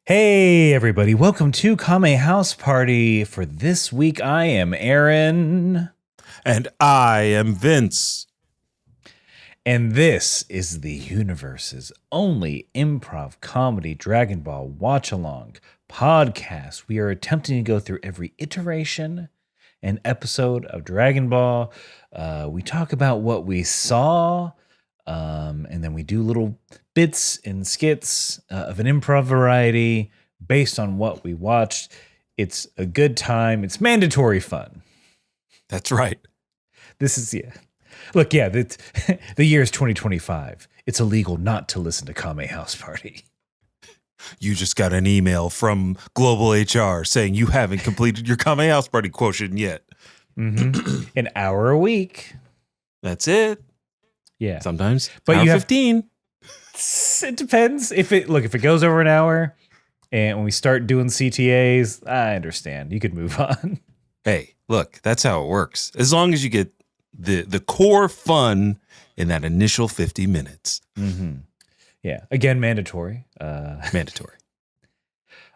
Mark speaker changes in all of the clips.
Speaker 1: Hey, everybody. Welcome to Kame House Party. For this week, I am Aaron.
Speaker 2: And I am Vince.
Speaker 1: And this is the universe's only improv comedy Dragon Ball watch-along podcast. We are attempting to go through every iteration and episode of Dragon Ball. We talk about what we saw, and then we do little bits and skits of an improv variety based on what we watched. It's a good time. It's mandatory fun.
Speaker 2: That's right.
Speaker 1: This is, Look, the year is 2025. It's illegal not to listen to Kame House Party.
Speaker 2: You just got an email from Global HR saying you haven't completed your Kame House Party quotient yet.
Speaker 1: Mm-hmm. An hour a week.
Speaker 2: That's it.
Speaker 1: Yeah.
Speaker 2: Sometimes
Speaker 1: but
Speaker 2: hour
Speaker 1: you have
Speaker 2: 15.
Speaker 1: It depends. If it goes over an hour and when we start doing CTAs, I understand. You could move on.
Speaker 2: Hey, look, that's how it works. As long as you get the core fun in that initial 50 minutes.
Speaker 1: Mm-hmm. Yeah. Again, mandatory.
Speaker 2: Mandatory.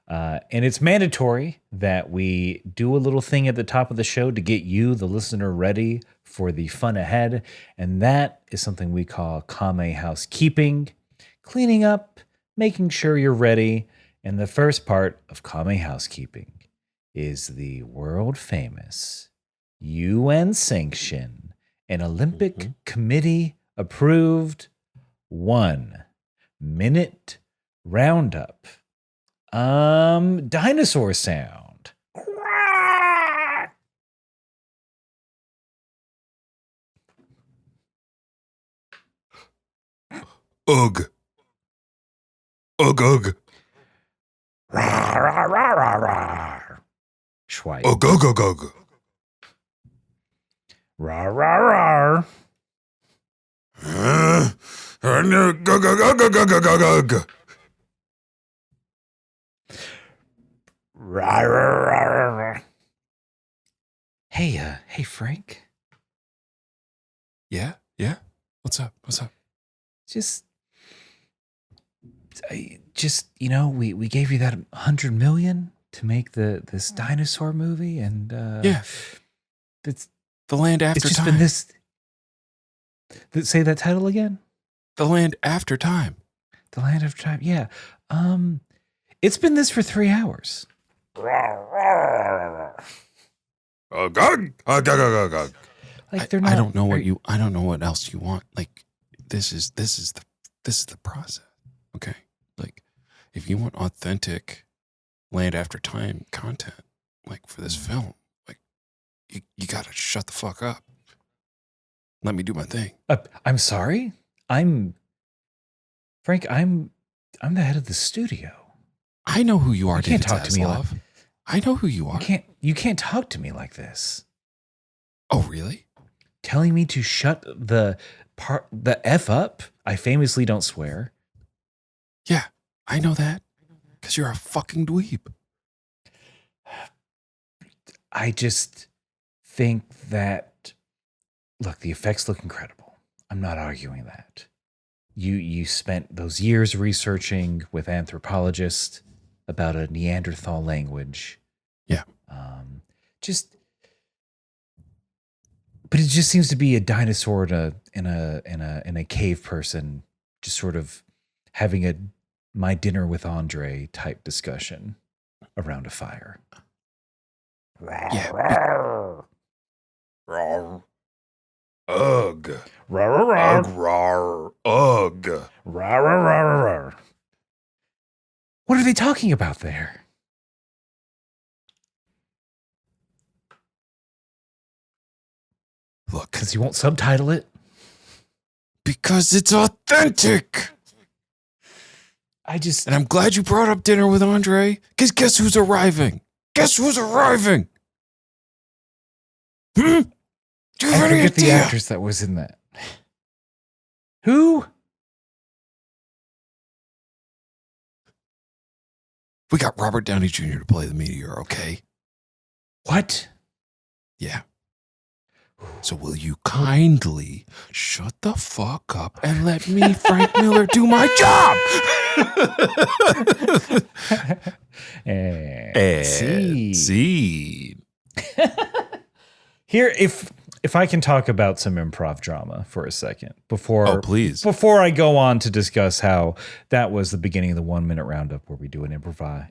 Speaker 1: And it's mandatory that we do a little thing at the top of the show to get you, the listener, ready for the fun ahead. And that is something we call Kame housekeeping. Cleaning up, making sure you're ready. And the first part of Kame housekeeping is the world famous UN sanction and Olympic Committee approved 1 minute roundup. Dinosaur sound.
Speaker 2: Ugh. Ugh, ugh.
Speaker 1: Rah, rah, rah, rah, rah. Schweik.
Speaker 2: Ugh, ugh, ugh, ugh.
Speaker 1: Rah, rah, rah.
Speaker 2: Ugh, ugh, ugh, ugh, ugh, ugh, ugh.
Speaker 1: Rah, rah, rah, rah, rah. Hey, Frank.
Speaker 2: Yeah? What's up?
Speaker 1: We gave you that 100 million to make this dinosaur movie, and
Speaker 2: It's The Land After
Speaker 1: it's just
Speaker 2: Time.
Speaker 1: been this. Say that title again.
Speaker 2: The Land After Time.
Speaker 1: The Land of Time. Yeah. It's been this for 3 hours.
Speaker 2: Ugh, ugh, ugh, ugh, ugh, ugh.
Speaker 1: Like they're not.
Speaker 2: I don't know what else you want. Like this is the process. Okay. Like if you want authentic Land After Time content, like for this film, like you gotta shut the fuck up. Let me do my thing.
Speaker 1: I'm sorry. Frank. I'm the head of the studio.
Speaker 2: I know who you are,
Speaker 1: You can't
Speaker 2: David
Speaker 1: talk to me like.
Speaker 2: Zaslav. I know who you are.
Speaker 1: You can't talk to me like this.
Speaker 2: Oh, really?
Speaker 1: Telling me to shut the F up. I famously don't swear.
Speaker 2: Yeah, I know that. Because you're a fucking dweeb.
Speaker 1: I just think that, look, the effects look incredible. I'm not arguing that. You spent those years researching with anthropologists about a Neanderthal language.
Speaker 2: Yeah.
Speaker 1: But it just seems to be a dinosaur in a cave person, just sort of having a my dinner with Andre type discussion around a fire.
Speaker 2: Yeah. Rawr. Ugh.
Speaker 1: Rawr,
Speaker 2: Ugh. Rawr. Ugh.
Speaker 1: rawr. What are they talking about there?
Speaker 2: Look,
Speaker 1: Because you won't subtitle it.
Speaker 2: because it's authentic. And I'm glad you brought up dinner with Andre. Because guess who's arriving? Hmm? Do you
Speaker 1: I
Speaker 2: have any
Speaker 1: forget the
Speaker 2: idea?
Speaker 1: actress that was in that. Who?
Speaker 2: We got Robert Downey Jr. to play the meteor, okay?
Speaker 1: What?
Speaker 2: Yeah. So will you kindly shut the fuck up and let me, Frank Miller, do my job? See.
Speaker 1: Here, if I can talk about some improv drama for a second
Speaker 2: please.
Speaker 1: before I go on to discuss how that was the beginning of the 1 minute roundup where we do an improv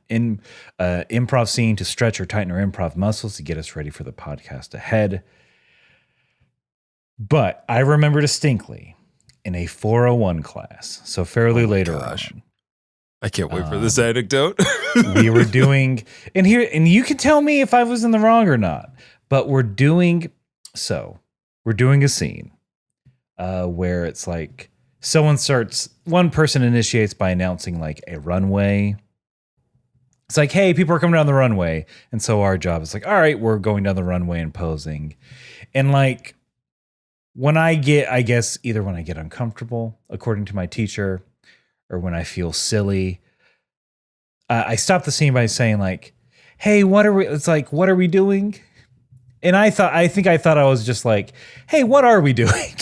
Speaker 1: scene to stretch or tighten our improv muscles to get us ready for the podcast ahead. But I remember distinctly in a 401 class, so fairly later on.
Speaker 2: I can't wait for this anecdote.
Speaker 1: We were doing, and you can tell me if I was in the wrong or not, but we're doing a scene where it's like one person initiates by announcing like a runway. It's like, hey, people are coming down the runway. And so our job is like, all right, we're going down the runway and posing. And like, when I get uncomfortable, according to my teacher, or when I feel silly, I stop the scene by saying like, hey, what are we doing? And I thought I was just like, hey, what are we doing?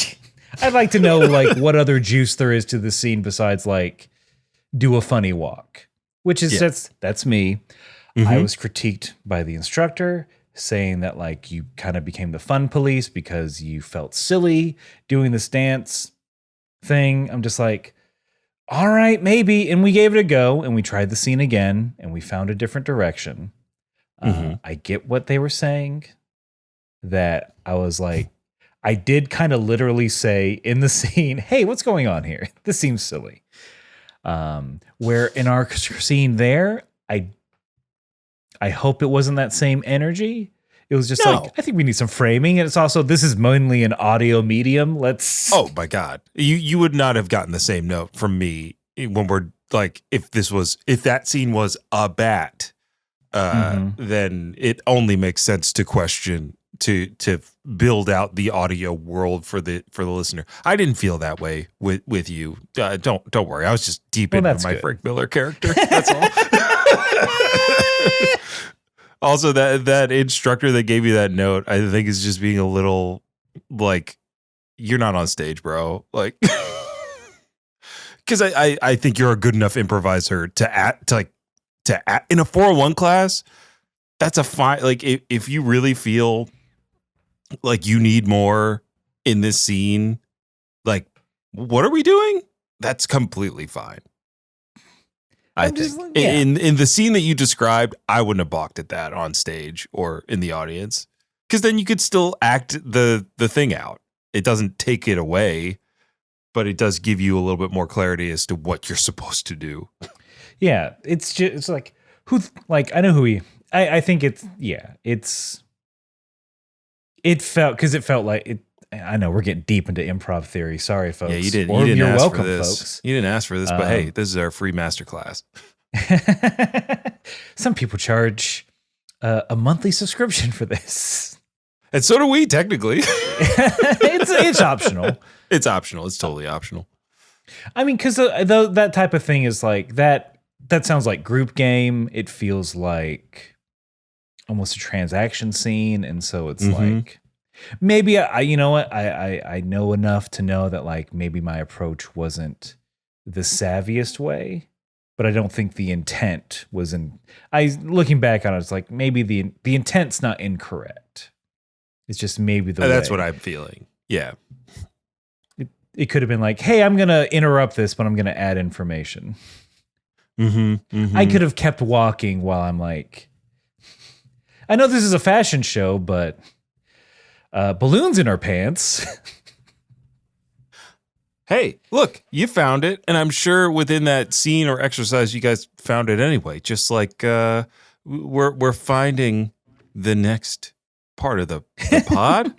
Speaker 1: I'd like to know like what other juice there is to the scene besides like do a funny walk, which is that's me. Mm-hmm. I was critiqued by the instructor saying that like you kind of became the fun police because you felt silly doing this dance thing. I'm just like, all right, maybe. And we gave it a go and we tried the scene again and we found a different direction. Mm-hmm. I get what they were saying. That I was like, I did kind of literally say in the scene, hey, what's going on here? This seems silly. Where in our scene there, I hope it wasn't that same energy. It was just like, I think we need some framing. And it's also, this is mainly an audio medium.
Speaker 2: Oh my God. You would not have gotten the same note from me when we're like, if that scene was a bat, then it only makes sense to question to build out the audio world for the listener. I didn't feel that way with you. Don't worry. I was just deep into my Frank Miller character. That's all. Also, that instructor that gave you that note, I think is just being a little like, you're not on stage, bro. Like, because I think you're a good enough improviser to act in a 401 class. That's a fine. Like, if you really feel like you need more in this scene, like, what are we doing? That's completely fine. I think in the scene that you described, I wouldn't have balked at that on stage or in the audience, because then you could still act the thing out. It doesn't take it away, but it does give you a little bit more clarity as to what you're supposed to do.
Speaker 1: Yeah, it's like I know who he. I think it felt like it. I know we're getting deep into improv theory. Sorry, folks.
Speaker 2: Yeah, you didn't
Speaker 1: you're
Speaker 2: ask
Speaker 1: welcome,
Speaker 2: for this.
Speaker 1: Folks.
Speaker 2: You didn't ask for this, but hey, this is our free masterclass.
Speaker 1: Some people charge a monthly subscription for this,
Speaker 2: and so do we. Technically,
Speaker 1: it's optional.
Speaker 2: It's optional. It's totally optional.
Speaker 1: I mean, because that type of thing is like that. That sounds like group game. It feels like almost a transaction scene, and so it's like. Maybe you know what? I know enough to know that like maybe my approach wasn't the savviest way, but I don't think the intent was looking back on it, it's like maybe the intent's not incorrect. It's just maybe the way.
Speaker 2: That's what I'm feeling. Yeah.
Speaker 1: It could have been like, hey, I'm going to interrupt this, but I'm going to add information. I could have kept walking while I'm like, I know this is a fashion show, but balloons in our pants.
Speaker 2: Hey, look, you found it. And I'm sure within that scene or exercise, you guys found it anyway. Just like we're finding the next part of the pod.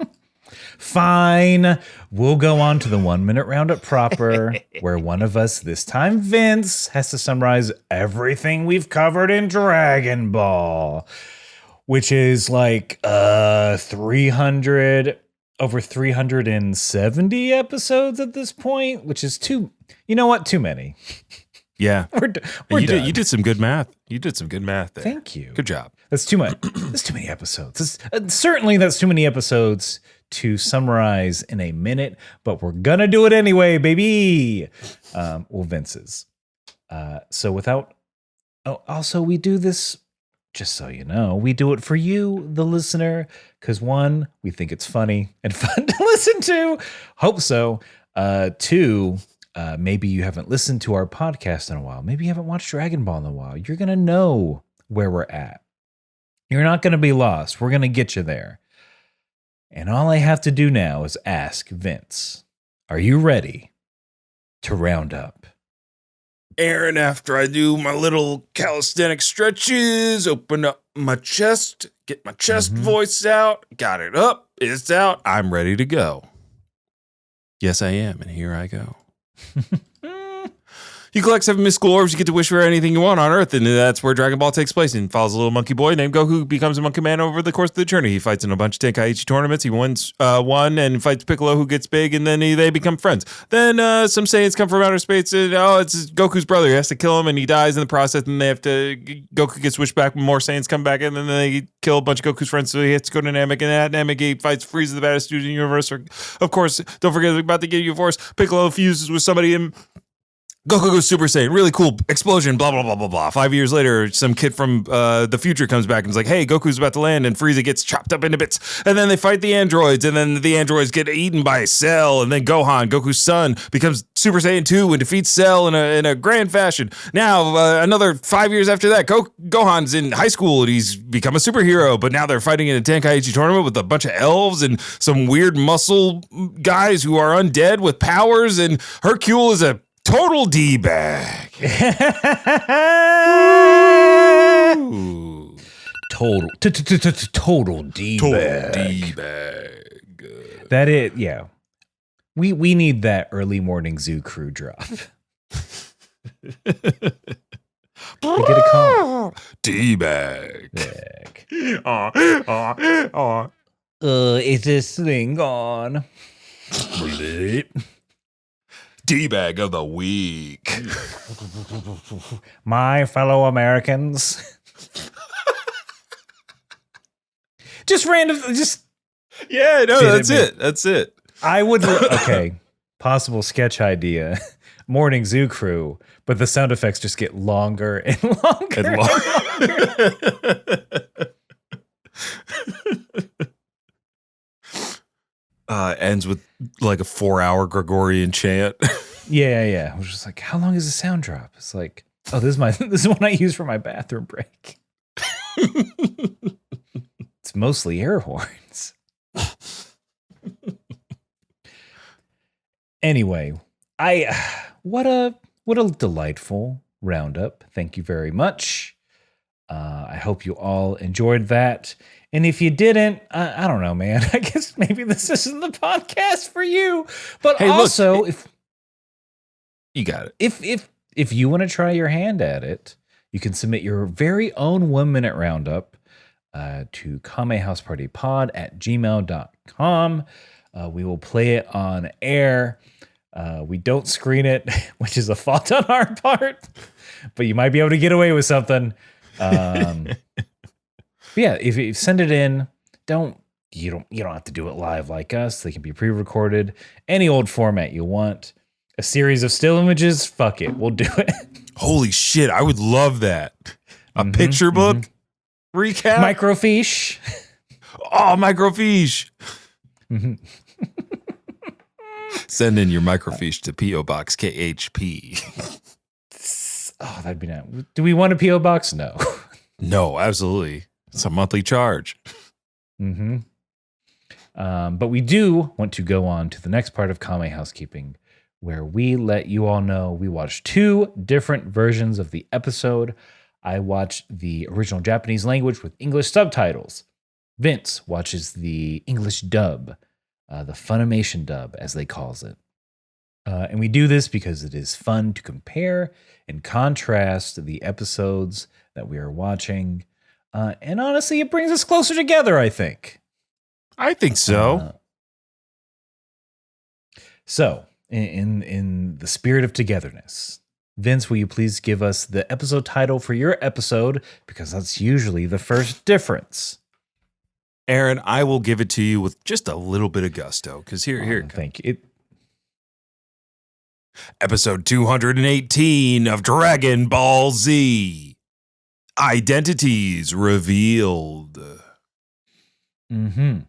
Speaker 1: Fine. We'll go on to the 1 minute roundup proper, where one of us, this time Vince, has to summarize everything we've covered in Dragon Ball. Which is like over 370 episodes at this point, which is too many.
Speaker 2: Yeah.
Speaker 1: We're done.
Speaker 2: You did some good math. You did some good math there.
Speaker 1: Thank you.
Speaker 2: Good job.
Speaker 1: That's too much. That's too many episodes. Certainly that's too many episodes to summarize in a minute, but we're going to do it anyway, baby. Vince's. So without, oh, also we do this, just so you know, we do it for you, the listener, because one, we think it's funny and fun to listen to. Hope so. Two, maybe you haven't listened to our podcast in a while. Maybe you haven't watched Dragon Ball in a while. You're going to know where we're at. You're not going to be lost. We're going to get you there. And all I have to do now is ask Vince, are you ready to round up?
Speaker 2: Aaron, after I do my little calisthenic stretches, open up my chest, get my chest voice out, got it up, it's out, I'm ready to go. Yes, I am, and here I go. You collect 7 mystical orbs, you get to wish for anything you want on Earth, and that's where Dragon Ball takes place. And follows a little monkey boy named Goku, who becomes a monkey man over the course of the journey. He fights in a bunch of Tenkaichi tournaments. He wins one and fights Piccolo, who gets big, and then they become friends. Then some Saiyans come from outer space, and it's Goku's brother. He has to kill him, and he dies in the process, and they have to... Goku gets switched back, more Saiyans come back, and then they kill a bunch of Goku's friends, so he has to go to Namek, and at Namek, he fights Frieza, the baddest dude in the universe. Of course, don't forget about the Ginyu Force. Piccolo fuses with somebody, and Goku goes Super Saiyan, really cool explosion, blah, blah, blah, blah, blah. 5 years later, some kid from the future comes back and is like, hey, Goku's about to land, and Frieza gets chopped up into bits. And then they fight the androids, and then the androids get eaten by Cell, and then Gohan, Goku's son, becomes Super Saiyan 2 and defeats Cell in a grand fashion. Now, another 5 years after that, Gohan's in high school, and he's become a superhero, but now they're fighting in a Tenkaichi tournament with a bunch of elves and some weird muscle guys who are undead with powers, and Hercule is a total D-bag.
Speaker 1: Total D-bag.
Speaker 2: Total D-bag.
Speaker 1: That it, yeah. We need that early morning zoo crew drop. I get a call.
Speaker 2: D-bag.
Speaker 1: Is this thing on?
Speaker 2: D-bag of the week.
Speaker 1: My fellow Americans. Just random, just.
Speaker 2: Yeah, no, that's it. That's it.
Speaker 1: I would, okay, possible sketch idea. Morning zoo crew, but the sound effects just get longer and longer. And longer.
Speaker 2: Ends with like a 4-hour Gregorian chant.
Speaker 1: Yeah. I was just like, how long is the sound drop? It's like, oh, this is one I use for my bathroom break. It's mostly air horns. Anyway, what a delightful roundup. Thank you very much. I hope you all enjoyed that. And if you didn't, I don't know, man. I guess maybe this isn't the podcast for you. But hey, also,
Speaker 2: look, if you got it,
Speaker 1: if you want to try your hand at it, you can submit your very own 1-minute roundup to kamehousepartypod@gmail.com. We will play it on air. We don't screen it, which is a fault on our part, but you might be able to get away with something. Yeah, if you send it in, you don't have to do it live like us. They can be pre-recorded, any old format you want. A series of still images, fuck it, we'll do it.
Speaker 2: Holy shit, I would love that. A picture book recap,
Speaker 1: microfiche.
Speaker 2: Oh, microfiche. Send in your microfiche to P.O. Box KHP.
Speaker 1: Oh, that'd be nice. Do we want a P.O. Box? No.
Speaker 2: No, absolutely. It's a monthly charge.
Speaker 1: But we do want to go on to the next part of Kame Housekeeping, where we let you all know we watched 2 different versions of the episode. I watched the original Japanese language with English subtitles. Vince watches the English dub, the Funimation dub, as they calls it. And we do this because it is fun to compare and contrast the episodes that we are watching. And honestly, it brings us closer together, I think.
Speaker 2: I think so.
Speaker 1: So, in the spirit of togetherness, Vince, will you please give us the episode title for your episode? Because that's usually the first difference.
Speaker 2: Aaron, I will give it to you with just a little bit of gusto. Because here.
Speaker 1: Thank you.
Speaker 2: Episode 218 of Dragon Ball Z. Identities revealed.
Speaker 1: It's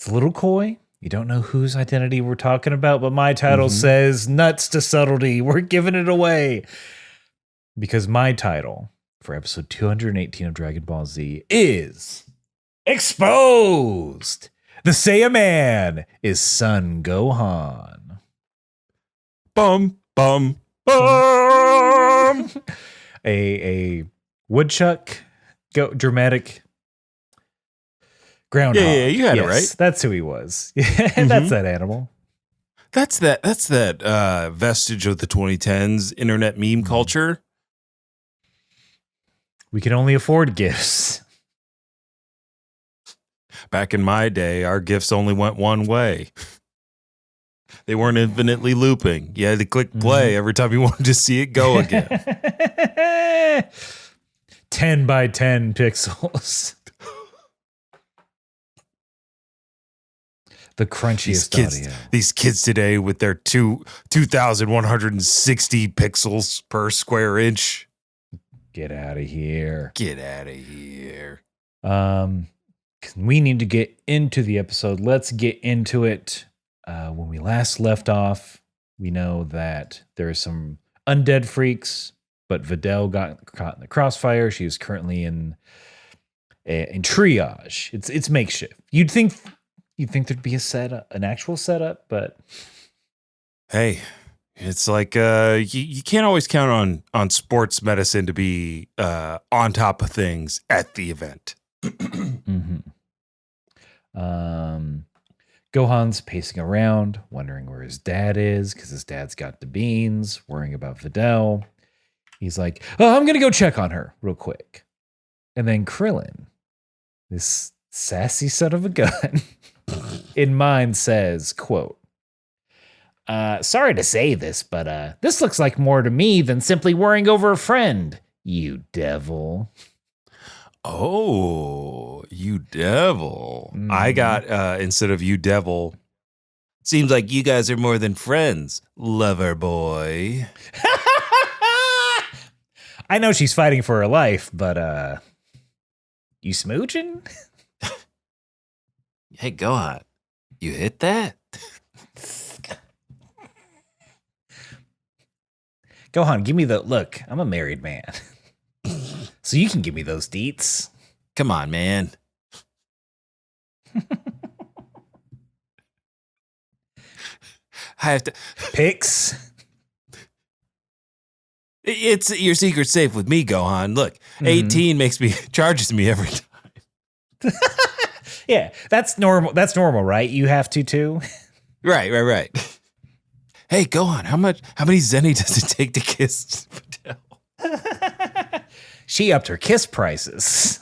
Speaker 1: a little coy. You don't know whose identity we're talking about, but my title says nuts to subtlety. We're giving it away. Because my title for episode 218 of Dragon Ball Z is Exposed. The Saiyaman is Son Gohan.
Speaker 2: Bum, bum, bum.
Speaker 1: A woodchuck dramatic groundhog.
Speaker 2: Yeah, you had it right.
Speaker 1: That's who he was. That's that animal.
Speaker 2: That's that vestige of the 2010s internet meme culture.
Speaker 1: We can only afford gifts.
Speaker 2: Back in my day, our gifts only went one way. They weren't infinitely looping. You had to click play every time you wanted to see it go again.
Speaker 1: 10 by 10 pixels. The crunchiest audio.
Speaker 2: These kids today with their 2,160 pixels per square inch.
Speaker 1: Get out of here.
Speaker 2: Get out of here.
Speaker 1: We need to get into the episode. Let's get into it. When we last left off, we know that there are some undead freaks, but Videl got caught in the crossfire. She is currently in triage. It's makeshift. You'd think there'd be a setup, an actual setup, but
Speaker 2: hey, it's like you can't always count on sports medicine to be on top of things at the event.
Speaker 1: Gohan's pacing around, wondering where his dad is, because his dad's got the beans, worrying about Videl. He's like, oh, I'm going to go check on her real quick. And then Krillin, this sassy son of a gun, in mind says, quote, sorry to say this, but this looks like more to me than simply worrying over a friend, you devil.
Speaker 2: Oh, you devil. I got, instead of you devil, seems like you guys are more than friends, lover boy.
Speaker 1: I know she's fighting for her life, but you smooching?
Speaker 2: Hey, Gohan, you hit that?
Speaker 1: Gohan, give me the look. I'm a married man. So you can give me those deets.
Speaker 2: Come on, man. I have to
Speaker 1: Pics.
Speaker 2: It's your secret safe with me, Gohan. Look, 18 charges me every time.
Speaker 1: Yeah, that's normal. That's normal, right? You have to too.
Speaker 2: Right. Hey, Gohan, how many zenny does it take to kiss Videl?
Speaker 1: She upped her kiss prices.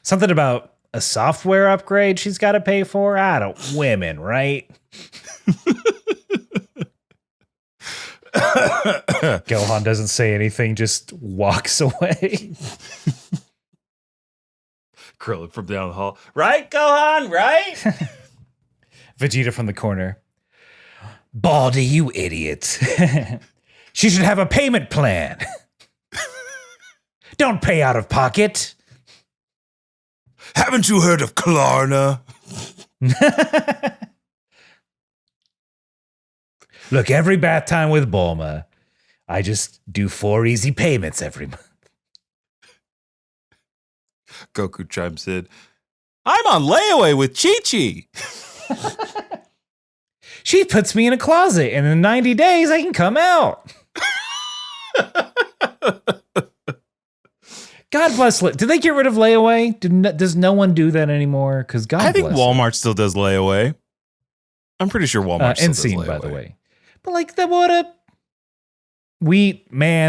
Speaker 1: Something about a software upgrade she's got to pay for. Women, right? Gohan doesn't say anything, just walks away.
Speaker 2: Krillin from down the hall. Right, Gohan, right?
Speaker 1: Vegeta from the corner. Baldy, you idiot. She should have a payment plan. Don't pay out of pocket.
Speaker 2: Haven't you heard of Klarna?
Speaker 1: Look, every bath time with Bulma, I just do 4 easy payments every month.
Speaker 2: Goku chimes in. I'm on layaway with Chi-Chi.
Speaker 1: She puts me in a closet, and in 90 days, I can come out. God bless. Did they get rid of layaway? Does no one do that anymore? Because
Speaker 2: I think Walmart still does layaway. I'm pretty sure Walmart still does layaway.
Speaker 1: By the way. But like that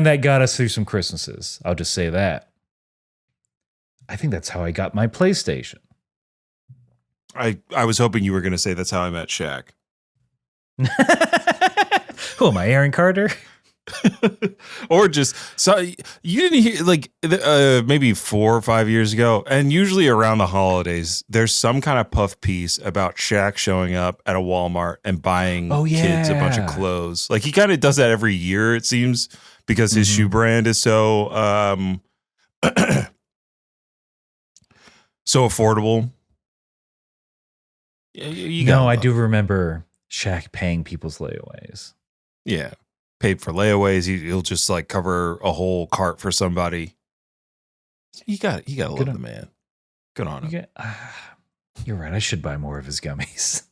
Speaker 1: that got us through some Christmases. I'll just say that. I think that's how I got my PlayStation.
Speaker 2: I was hoping you were going to say that's how I met Shaq.
Speaker 1: Who am I, Aaron Carter?
Speaker 2: Or just so you didn't hear like maybe 4 or 5 years ago, and usually around the holidays, there's some kind of puff piece about Shaq showing up at a Walmart and buying kids a bunch of clothes. Like he kind of does that every year, it seems, because his shoe brand is so so affordable.
Speaker 1: I do remember Shaq paying people's layaways.
Speaker 2: Yeah. Paid for layaways. He'll just like cover a whole cart for somebody. You got to love the man. Good on him.
Speaker 1: You're right. I should buy more of his gummies.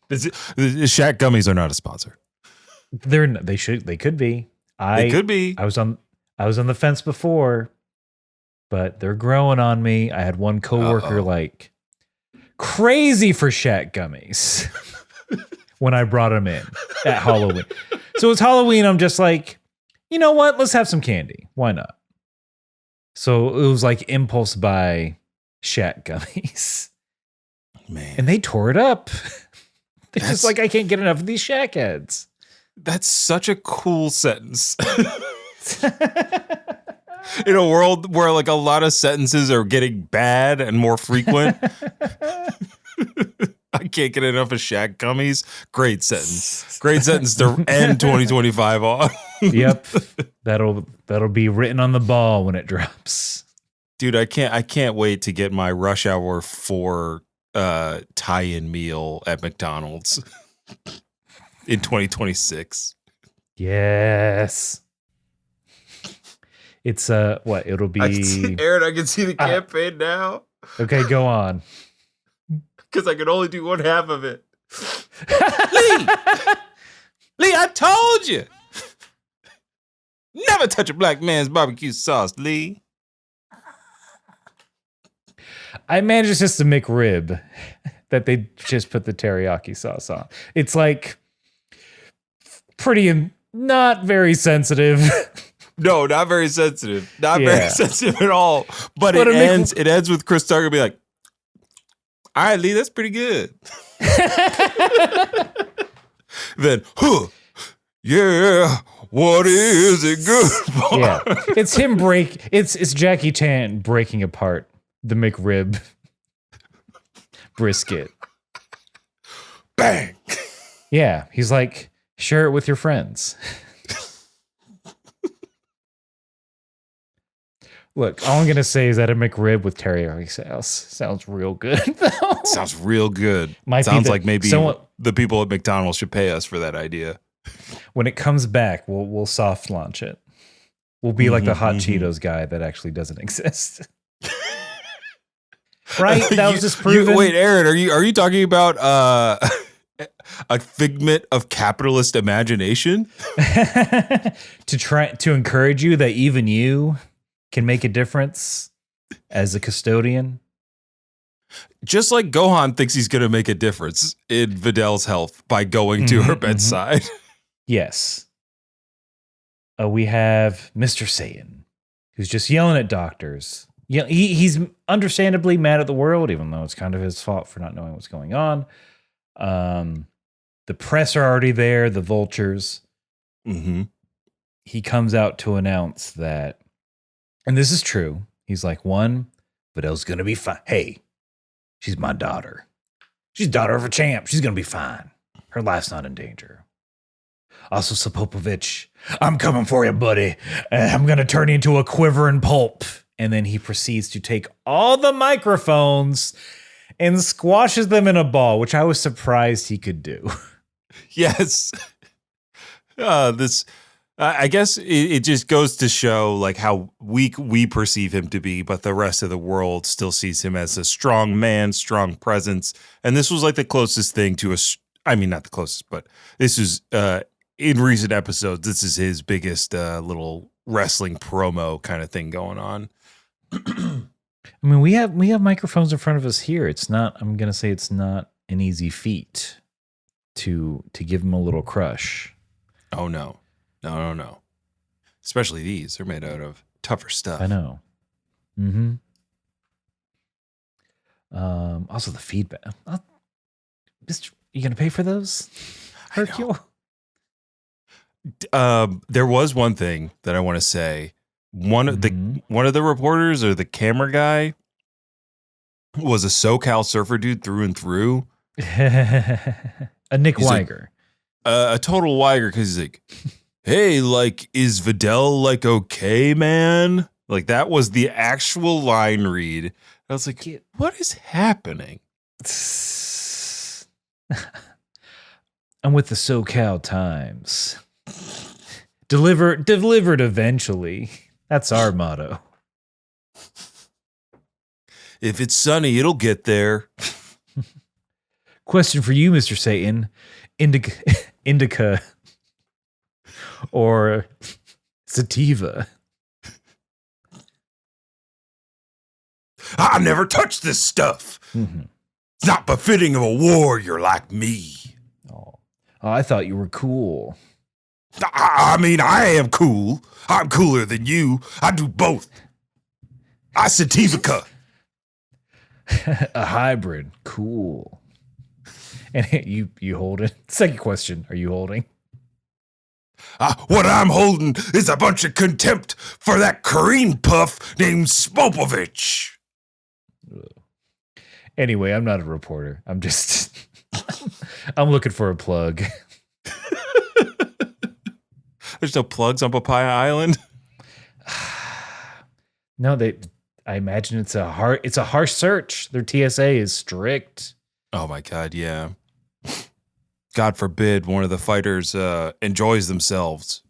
Speaker 2: The Shaq gummies are not a sponsor.
Speaker 1: They could be. They
Speaker 2: could be.
Speaker 1: I was on the fence before, but they're growing on me. I had one coworker like crazy for Shaq gummies. When I brought him in at Halloween. So it's Halloween. I'm just like, you know what? Let's have some candy. Why not? So it was like impulse buy Shaq gummies.
Speaker 2: Man.
Speaker 1: And they tore it up. They're just like, I can't get enough of these Shaq heads.
Speaker 2: That's such a cool sentence. In a world where like a lot of sentences are getting bad and more frequent. I can't get enough of Shaq gummies. Great sentence. Great sentence to end 2025 on.
Speaker 1: Yep. That'll be written on the ball when it drops.
Speaker 2: Dude, I can't wait to get my Rush Hour 4 tie-in meal at McDonald's in 2026.
Speaker 1: Yes. It's what? It'll be
Speaker 2: Aaron, I can see the campaign now.
Speaker 1: Okay, go on.
Speaker 2: Because I can only do one half of it. Lee, I told you. Never touch a black man's barbecue sauce, Lee.
Speaker 1: I imagine it's just a McRib that they just put the teriyaki sauce on. It's like pretty not very sensitive.
Speaker 2: No, not very sensitive. Not very sensitive at all. But it ends with Chris Tucker being like, all right, Lee, that's pretty good. Then, yeah, what is it good for?
Speaker 1: Yeah, it's him it's Jackie Chan breaking apart the McRib brisket.
Speaker 2: Bang.
Speaker 1: Yeah, he's like, share it with your friends. Look, all I'm going to say is that a McRib with teriyaki sauce sounds real good.
Speaker 2: Sounds real good. Sounds like maybe the people at McDonald's should pay us for that idea.
Speaker 1: When it comes back, we'll soft launch it. We'll be like the Hot Cheetos guy that actually doesn't exist. Right? That was just proven.
Speaker 2: Wait, Aaron, are you talking about a figment of capitalist imagination?
Speaker 1: To encourage you that even you can make a difference as a custodian.
Speaker 2: Just like Gohan thinks he's going to make a difference in Vidal's health by going to her bedside.
Speaker 1: Yes. We have Mr. Satan, who's just yelling at doctors. Yeah, he's understandably mad at the world, even though it's kind of his fault for not knowing what's going on. The press are already there, the vultures.
Speaker 2: Mm-hmm.
Speaker 1: He comes out to announce that, and this is true. He's like, one, Vidal's going to be fine. Hey, she's my daughter. She's daughter of a champ. She's going to be fine. Her life's not in danger. Also, Sapopovich, I'm coming for you, buddy. I'm going to turn you into a quivering pulp. And then he proceeds to take all the microphones and squashes them in a ball, which I was surprised he could do.
Speaker 2: Yes. I guess it just goes to show like how weak we perceive him to be, but the rest of the world still sees him as a strong man, strong presence. And this was like the closest thing to not the closest, but this is in recent episodes, this is his biggest little wrestling promo kind of thing going on.
Speaker 1: I mean, we have microphones in front of us here. It's not, I'm going to say it's not an easy feat to give him a little crush.
Speaker 2: Oh, no. No. Especially these. They're made out of tougher stuff.
Speaker 1: I know. Mm-hmm. Also, the feedback. You going to pay for those, Hercule?
Speaker 2: There was one thing that I want to say. One of the reporters or the camera guy was a SoCal surfer dude through and through.
Speaker 1: A Nick Weiger.
Speaker 2: A total Weiger, because he's like, hey, like, is Vidal like okay, man? Like, that was the actual line read. I was like, what is happening?
Speaker 1: I'm with the SoCal Times. Delivered eventually. That's our motto.
Speaker 2: If it's sunny, it'll get there.
Speaker 1: Question for you, Mr. Satan. Indica or sativa?
Speaker 2: I never touched this stuff. It's not befitting of a warrior like me.
Speaker 1: Oh, I thought you were cool.
Speaker 2: I mean, I am cool. I'm cooler than you. I do both. I sativa.
Speaker 1: A hybrid. Cool. And you hold it. Second question. Are you holding?
Speaker 2: What I'm holding is a bunch of contempt for that cream puff named Spopovich.
Speaker 1: Anyway, I'm not a reporter. I'm just I'm looking for a plug.
Speaker 2: There's no plugs on Papaya Island.
Speaker 1: No, I imagine it's a harsh search. Their TSA is strict.
Speaker 2: Oh my God, yeah. God forbid one of the fighters enjoys themselves.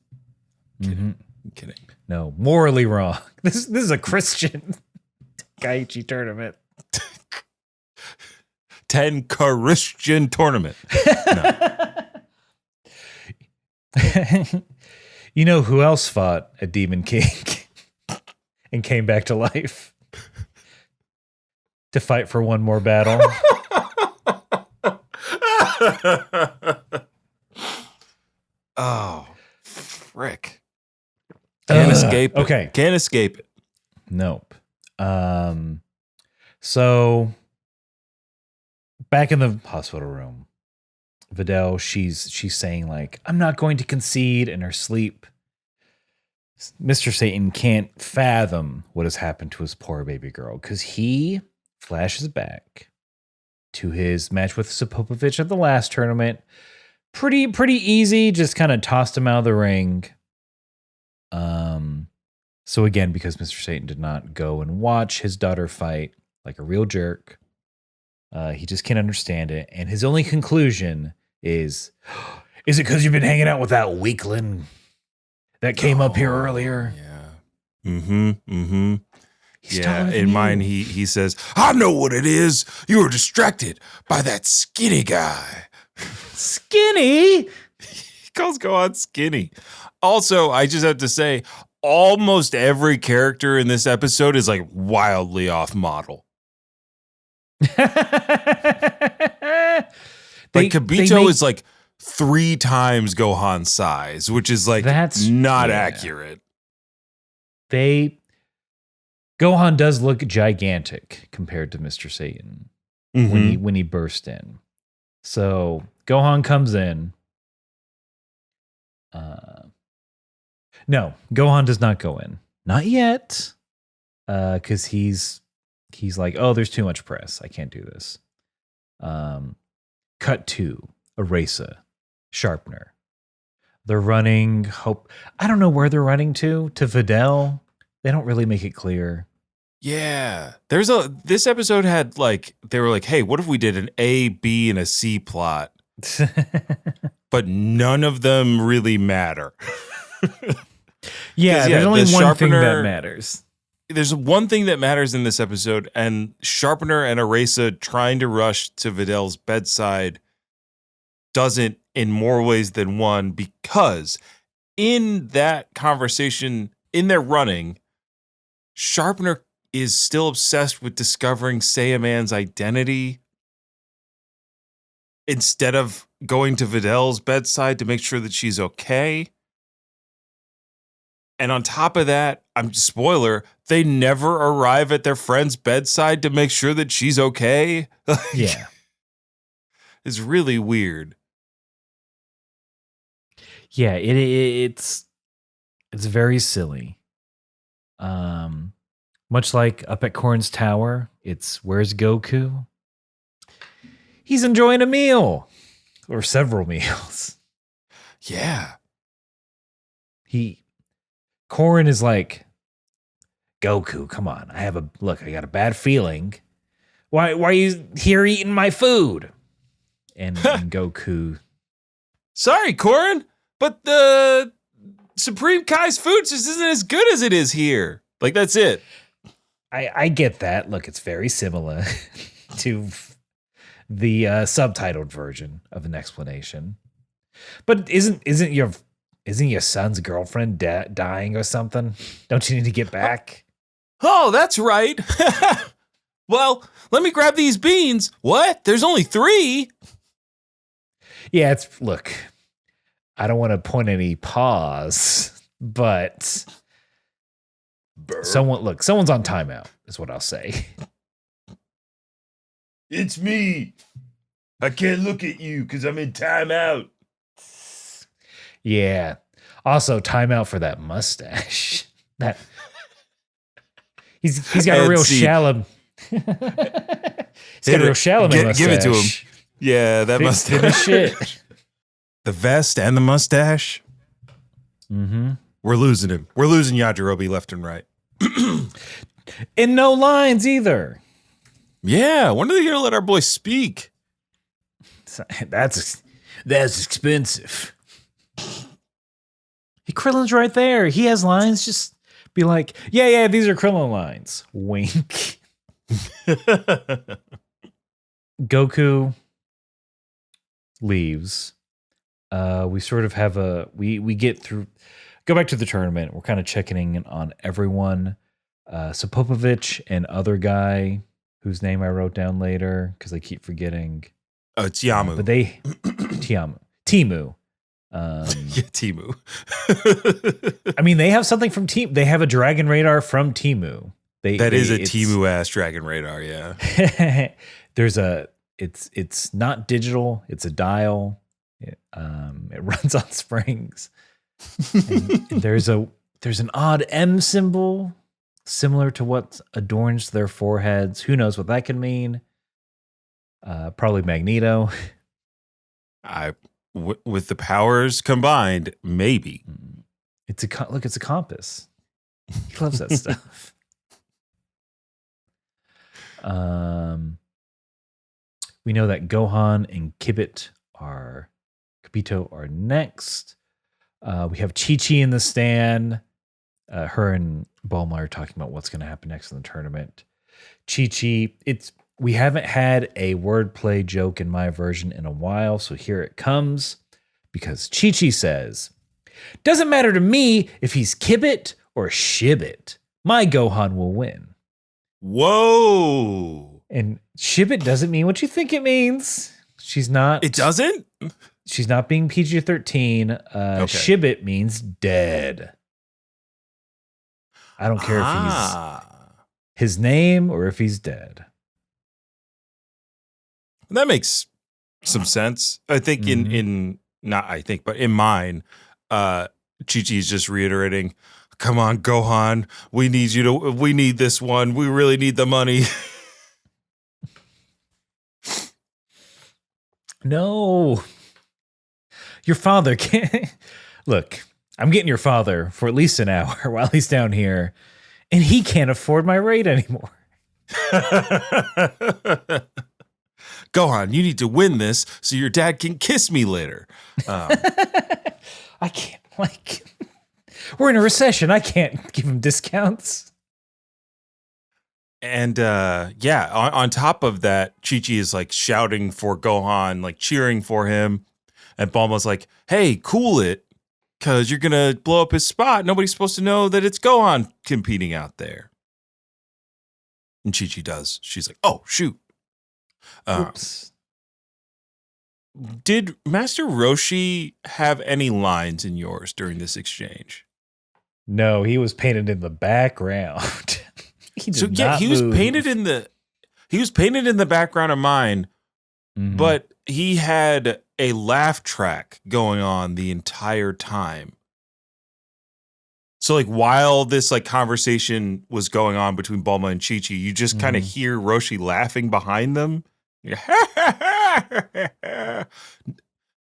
Speaker 1: I'm
Speaker 2: kidding.
Speaker 1: No, morally wrong. This is a Christian Gaichi tournament.
Speaker 2: 10 Christian tournament. No.
Speaker 1: You know who else fought a demon king and came back to life to fight for one more battle?
Speaker 2: Oh, frick. Can't escape it.
Speaker 1: Okay.
Speaker 2: Can't escape it.
Speaker 1: Nope. So back in the hospital room, Vidal, she's saying like, I'm not going to concede in her sleep. Mr. Satan can't fathom what has happened to his poor baby girl because he flashes back to his match with Spopovich at the last tournament. Pretty easy, just kind of tossed him out of the ring. So again, because Mr. Satan did not go and watch his daughter fight like a real jerk, he just can't understand it. And his only conclusion is it because you've been hanging out with that weakling that came up here earlier?
Speaker 2: Yeah. Yeah, in mine, he says, I know what it is. You were distracted by that skinny guy.
Speaker 1: Skinny?
Speaker 2: He calls Gohan skinny. Also, I just have to say, almost every character in this episode is like wildly off model. Like Kibito is like 3 times Gohan's size, which is like not accurate.
Speaker 1: Gohan does look gigantic compared to Mr. Satan when he burst in. So Gohan comes in. No, Gohan does not go in. Not yet. Because he's like, oh, there's too much press. I can't do this. Cut to Erasa, Sharpener. They're running. I don't know where they're running to Vidal. They don't really make it clear.
Speaker 2: Yeah. This episode had like, they were like, hey, what if we did an A, B, and a C plot? But none of them really matter.
Speaker 1: Yeah, there's only one thing that matters.
Speaker 2: There's one thing that matters in this episode, and Sharpener and Erasa trying to rush to Vidal's bedside doesn't in more ways than one, because in that conversation, in their running, Sharpener is still obsessed with discovering Saiyaman's identity instead of going to Vidal's bedside to make sure that she's okay. And on top of that, spoiler, they never arrive at their friend's bedside to make sure that she's okay.
Speaker 1: Yeah.
Speaker 2: It's really weird.
Speaker 1: Yeah, it's very silly. Much like up at Korn's tower, it's where's Goku? He's enjoying a meal or several meals.
Speaker 2: Yeah.
Speaker 1: Korn is like, Goku, come on. I got a bad feeling. Why are you here eating my food? And Goku,
Speaker 2: sorry, Korin, but the Supreme Kai's food just isn't as good as it is here. Like, that's it.
Speaker 1: I get that. Look, it's very similar to the subtitled version of an explanation. But isn't your son's girlfriend dying or something? Don't you need to get back?
Speaker 2: Oh, that's right. Well, let me grab these beans. What? There's only 3.
Speaker 1: Yeah, look, I don't want to point any paws, but someone's on timeout, is what I'll say.
Speaker 3: It's me. I can't look at you because I'm in timeout.
Speaker 1: Yeah. Also, timeout for that mustache. That he's got a real shallow. He's got a real shallow mustache.
Speaker 2: Give it to him. Yeah, that mustache.
Speaker 1: Shit.
Speaker 2: The vest and the mustache.
Speaker 1: Mm-hmm.
Speaker 2: We're losing him. We're losing Yajirobe left and right.
Speaker 1: And no lines either.
Speaker 2: Yeah, when are they gonna let our boy speak?
Speaker 1: That's expensive. Krillin's right there. He has lines. Just be like, yeah, these are Krillin lines. Wink. Goku leaves. We sort of have we get through. Go back to the tournament. We're kind of checking in on everyone. Sopopovich and other guy whose name I wrote down later because I keep forgetting.
Speaker 2: Oh, it's Yamu.
Speaker 1: But Timu.
Speaker 2: Yeah, Timu.
Speaker 1: I mean, they have something from Timu. They have a dragon radar from Timu.
Speaker 2: That is a Timu ass dragon radar. Yeah.
Speaker 1: It's not digital. It's a dial. It runs on springs. And there's an odd M symbol similar to what adorns their foreheads. Who knows what that could mean? Probably Magneto.
Speaker 2: With the powers combined, maybe.
Speaker 1: It's a compass. He loves that stuff. We know that Gohan and Kibito are next. We have Chi-Chi in the stand. Her and Bulma are talking about what's going to happen next in the tournament. Chi-Chi, we haven't had a wordplay joke in my version in a while, so here it comes. Because Chi-Chi says, doesn't matter to me if he's Kibit or Shibit. My Gohan will win.
Speaker 2: Whoa.
Speaker 1: And Shibit doesn't mean what you think it means. She's not.
Speaker 2: It doesn't?
Speaker 1: She's not being PG-13. Okay. Shibit means dead. I don't care if he's his name or if he's dead.
Speaker 2: That makes some sense. I think but in mine, Chi-Chi's just reiterating, come on, Gohan, we need this one. We really need the money.
Speaker 1: No. Your father can't. Look, I'm getting your father for at least an hour while he's down here, and he can't afford my rate anymore.
Speaker 2: Gohan, you need to win this so your dad can kiss me later.
Speaker 1: I can't, we're in a recession. I can't give him discounts.
Speaker 2: And on top of that, Chi-Chi is like shouting for Gohan, like cheering for him. And Bulma's like, hey, cool it, because you're going to blow up his spot. Nobody's supposed to know that it's Gohan competing out there. And Chi-Chi does. She's like, oh, shoot.
Speaker 1: Oops.
Speaker 2: Did Master Roshi have any lines in yours during this exchange?
Speaker 1: No, he was painted in the background.
Speaker 2: He was painted in the background of mine, but he had a laugh track going on the entire time. So like while this like conversation was going on between Bulma and Chi-Chi, you just kind of hear Roshi laughing behind them.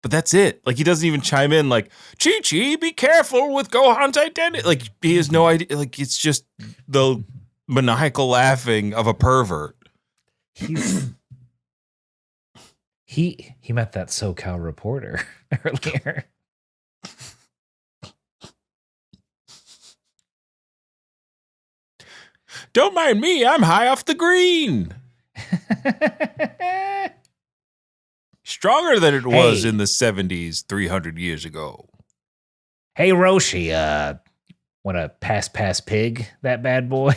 Speaker 2: But that's it. Like he doesn't even chime in like, Chi-Chi, be careful with Gohan's identity. Like he has no idea. Like it's just the maniacal laughing of a pervert.
Speaker 1: He met that SoCal reporter earlier.
Speaker 2: Don't mind me, I'm high off the green. Stronger than it was in the 70s 300 years ago.
Speaker 1: Hey, Roshi, want to pass pig that bad boy?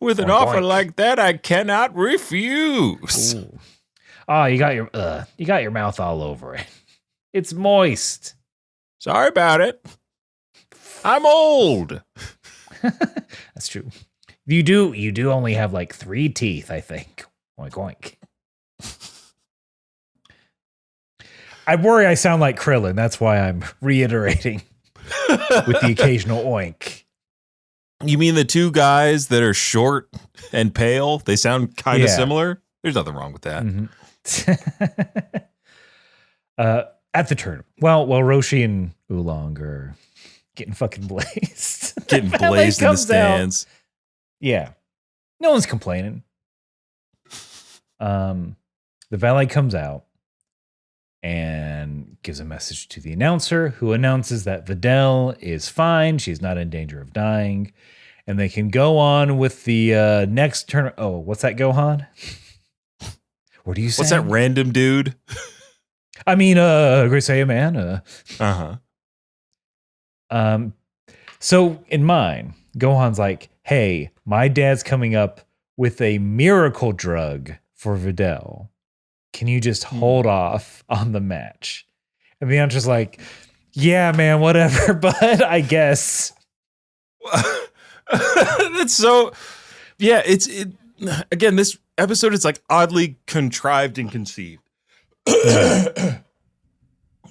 Speaker 2: With an offer like that, I cannot refuse.
Speaker 1: Ooh. Oh, you got your mouth all over it. It's moist.
Speaker 2: Sorry about it. I'm old.
Speaker 1: That's true. You do only have like 3 teeth, I think. Oink oink. I worry I sound like Krillin. That's why I'm reiterating with the occasional oink.
Speaker 2: You mean the 2 guys that are short and pale? They sound kind of similar? There's nothing wrong with that.
Speaker 1: At the turn. Well, Roshi and Oolong are getting fucking blazed.
Speaker 2: Getting blazed in the stands.
Speaker 1: Yeah. No one's complaining. The valet comes out and gives a message to the announcer, who announces that Videl is fine. She's not in danger of dying. And they can go on with the next turn. Oh, what's that, Gohan? What are you saying?
Speaker 2: What's that random dude?
Speaker 1: I mean, Great Saiyan Man. So in mine, Gohan's like, hey, my dad's coming up with a miracle drug for Videl. Can you just hold off on the match? And the answer's like, yeah, man, whatever, but I guess.
Speaker 2: That's so, yeah, again, this episode is like oddly contrived and conceived.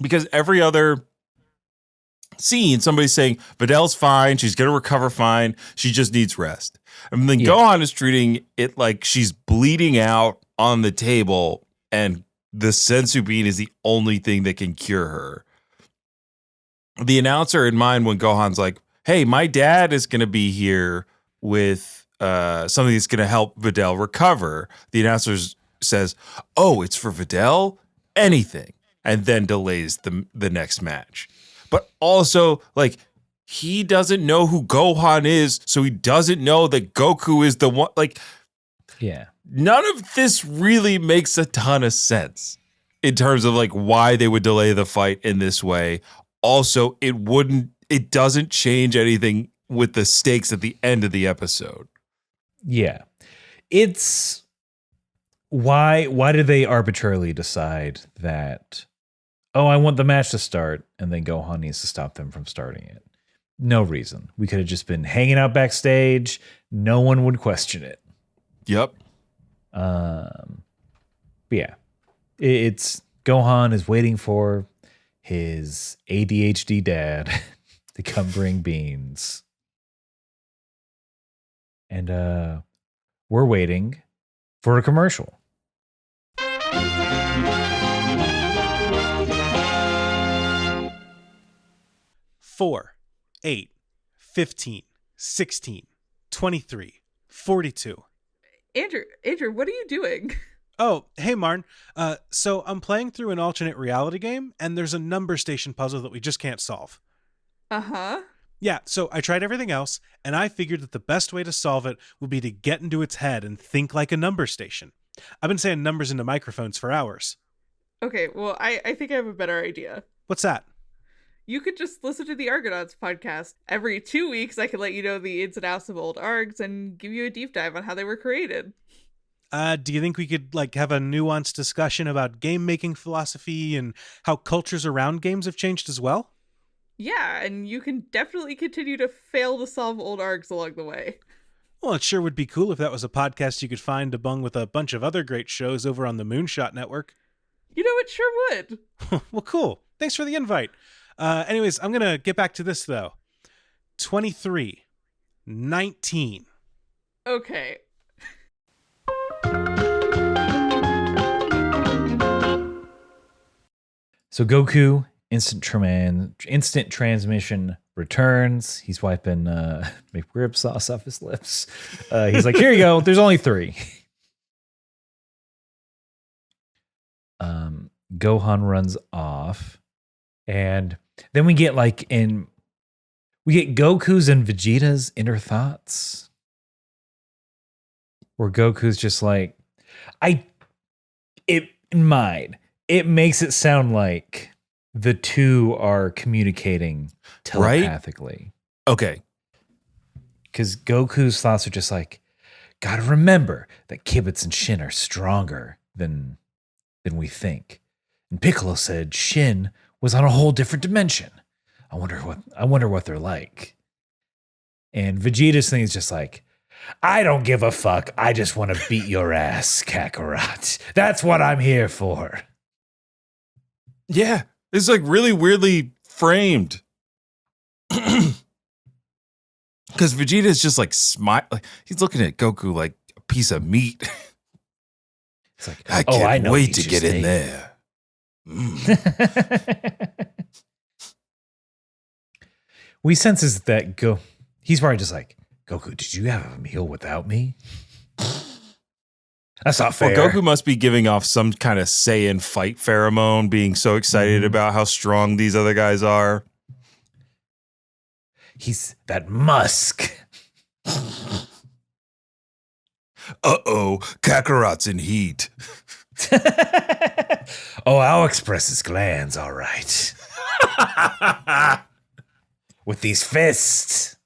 Speaker 2: Because every other scene, somebody's saying, Videl's fine, she's going to recover fine, she just needs rest. And then Gohan is treating it like she's bleeding out on the table and the sensu bean is the only thing that can cure her. The announcer in mind when Gohan's like, hey, my dad is going to be here with something that's going to help Videl recover. The announcer says, oh, it's for Videl? Anything. And then delays the next match. But also, like, he doesn't know who Gohan is, so he doesn't know that Goku is the one. Like,
Speaker 1: yeah,
Speaker 2: none of this really makes a ton of sense in terms of like why they would delay the fight in this way. Also, it doesn't change anything with the stakes at the end of the episode.
Speaker 1: Yeah, it's why did they arbitrarily decide that? Oh, I want the match to start, and then Gohan needs to stop them from starting it. No reason. We could have just been hanging out backstage. No one would question it.
Speaker 2: Yep.
Speaker 1: But yeah, it's Gohan is waiting for his ADHD dad to come bring beans. And we're waiting for a commercial.
Speaker 4: 4, 8, 15, 16, 23, 42.
Speaker 5: Andrew, what are you doing?
Speaker 4: Oh, hey, Marn. So I'm playing through an alternate reality game, and there's a number station puzzle that we just can't solve.
Speaker 5: Uh-huh.
Speaker 4: Yeah, so I tried everything else, and I figured that the best way to solve it would be to get into its head and think like a number station. I've been saying numbers into microphones for hours.
Speaker 5: Okay, well, I think I have a better idea.
Speaker 4: What's that?
Speaker 5: You could just listen to the Argonauts podcast. Every 2 weeks, I could let you know the ins and outs of old Args and give you a deep dive on how they were created.
Speaker 4: Do you think we could have a nuanced discussion about game making philosophy and how cultures around games have changed as well?
Speaker 5: Yeah, and you can definitely continue to fail to solve old Args along the way.
Speaker 4: Well, it sure would be cool if that was a podcast you could find among with a bunch of other great shows over on the Moonshot Network.
Speaker 5: You know, it sure would.
Speaker 4: Well, cool. Thanks for the invite. Anyways, I'm going to get back to this, though. 23, 19.
Speaker 5: Okay.
Speaker 1: So Goku, instant transmission returns. He's wiping McRib sauce off his lips. He's like, here you go. There's only 3. Gohan runs off. And then we get Goku's and Vegeta's inner thoughts. Where Goku's just like, in mine. It makes it sound like the two are communicating telepathically.
Speaker 2: Right? Okay.
Speaker 1: Because Goku's thoughts are just like, gotta remember that Kibitz and Shin are stronger than we think. And Piccolo said Shin was on a whole different dimension. I wonder what they're like. And Vegeta's thing is just like, I don't give a fuck. I just want to beat your ass, Kakarot. That's what I'm here for.
Speaker 2: Yeah, it's like really weirdly framed. Because Vegeta is just like he's looking at Goku like a piece of meat.
Speaker 1: It's like,
Speaker 2: I can't
Speaker 1: know
Speaker 2: wait to get in there.
Speaker 1: We senses that he's probably just like, Goku, did you have a meal without me? That's not fair.
Speaker 2: Well, Goku must be giving off some kind of Saiyan fight pheromone, being so excited about how strong these other guys are.
Speaker 1: He's that musk.
Speaker 2: Uh-oh, Kakarot's in heat.
Speaker 1: Oh, I'll express his glands, all right. With these fists.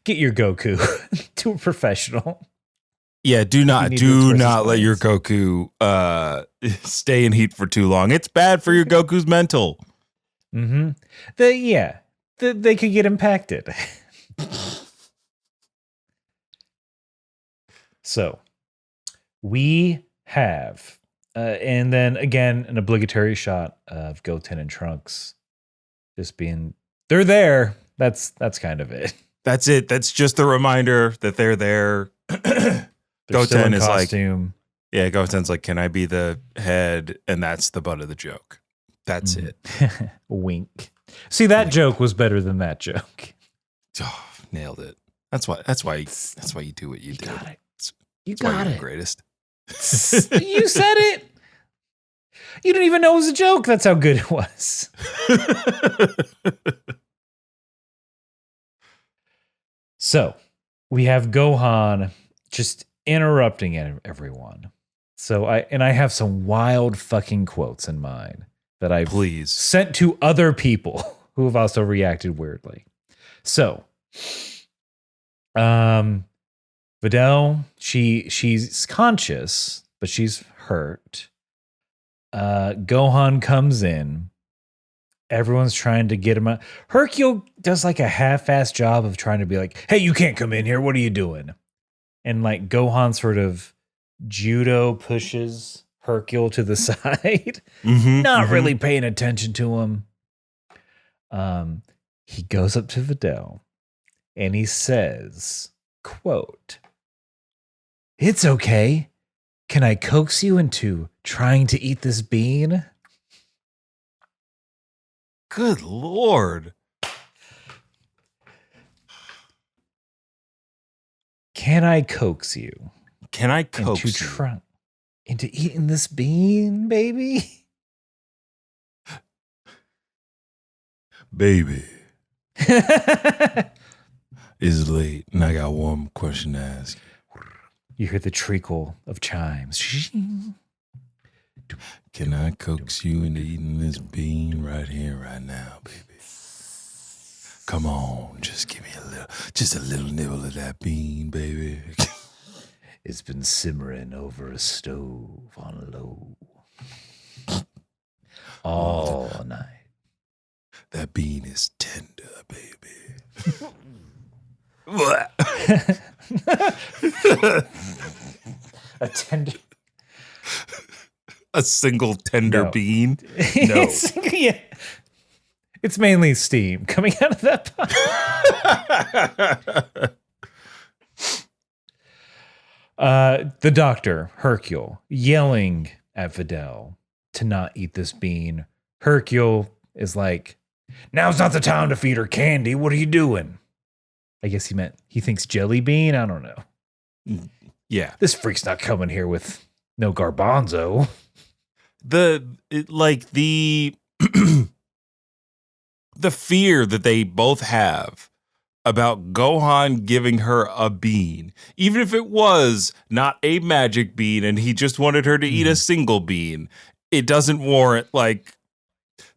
Speaker 1: Get your Goku to a professional.
Speaker 2: Yeah, do not let your Goku stay in heat for too long. It's bad for your Goku's mental.
Speaker 1: Mm-hmm. They could get impacted. So we have, and then again, an obligatory shot of Goten and Trunks just being, they're there. That's kind of it.
Speaker 2: That's it. That's just a reminder that they're there.
Speaker 1: Goten is costume.
Speaker 2: Goten's like, can I be the head? And that's the butt of the joke. That's it.
Speaker 1: Wink. See, that joke was better than that joke.
Speaker 2: Oh, nailed it. That's why you do what you do.
Speaker 1: Got it.
Speaker 2: That's why you're the greatest.
Speaker 1: You said it. You didn't even know it was a joke. That's how good it was. So we have Gohan just interrupting everyone. So I have some wild fucking quotes in mind that I've sent to other people who have also reacted weirdly. So, Videl, she's conscious, but she's hurt. Gohan comes in. Everyone's trying to get him out. Hercule does like a half-assed job of trying to be like, hey, you can't come in here. What are you doing? And like Gohan sort of judo pushes Hercule to the side, not really paying attention to him. He goes up to Videl and he says, quote, "It's okay. Can I coax you into trying to eat this bean?"
Speaker 2: Good Lord.
Speaker 1: Can I coax you?
Speaker 2: Can I coax you?
Speaker 1: Into eating this bean, baby?
Speaker 2: Baby. It's late and I got one question to ask.
Speaker 1: You hear the treacle of chimes.
Speaker 2: Can I coax you into eating this bean right here, right now, baby? Come on, just give me just a little nibble of that bean, baby.
Speaker 1: It's been simmering over a stove on low all night.
Speaker 2: That bean is tender, baby.
Speaker 1: A tender.
Speaker 2: A single tender
Speaker 1: No.
Speaker 2: bean? No.
Speaker 1: Yeah. It's mainly steam coming out of that pot. The doctor, Hercule, yelling at Vidal to not eat this bean. Hercule is like, now's not the time to feed her candy. What are you doing? I guess he thinks jelly bean. I don't know.
Speaker 2: Yeah.
Speaker 1: This freak's not coming here with no garbanzo.
Speaker 2: The fear that they both have about Gohan giving her a bean, even if it was not a magic bean and he just wanted her to eat a single bean, it doesn't warrant, like,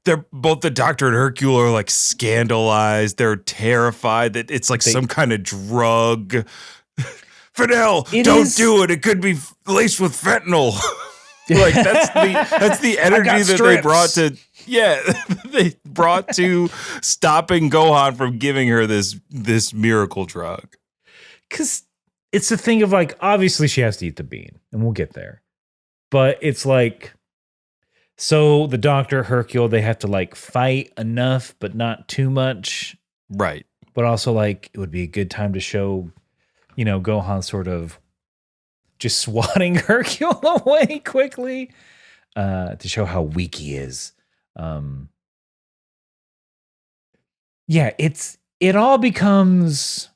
Speaker 2: they're both, the doctor and Hercule are like scandalized. They're terrified that it's like some kind of drug. Fidel, don't do it. It could be laced with fentanyl. Like that's the energy that they brought to they brought to stopping Gohan from giving her this miracle drug.
Speaker 1: Because it's a thing of like, obviously she has to eat the bean, and we'll get there. But it's like, so the doctor, Hercule, they have to like fight enough, but not too much.
Speaker 2: Right.
Speaker 1: But also like, it would be a good time to show, Gohan sort of just swatting Hercule away quickly to show how weak he is. It all becomes,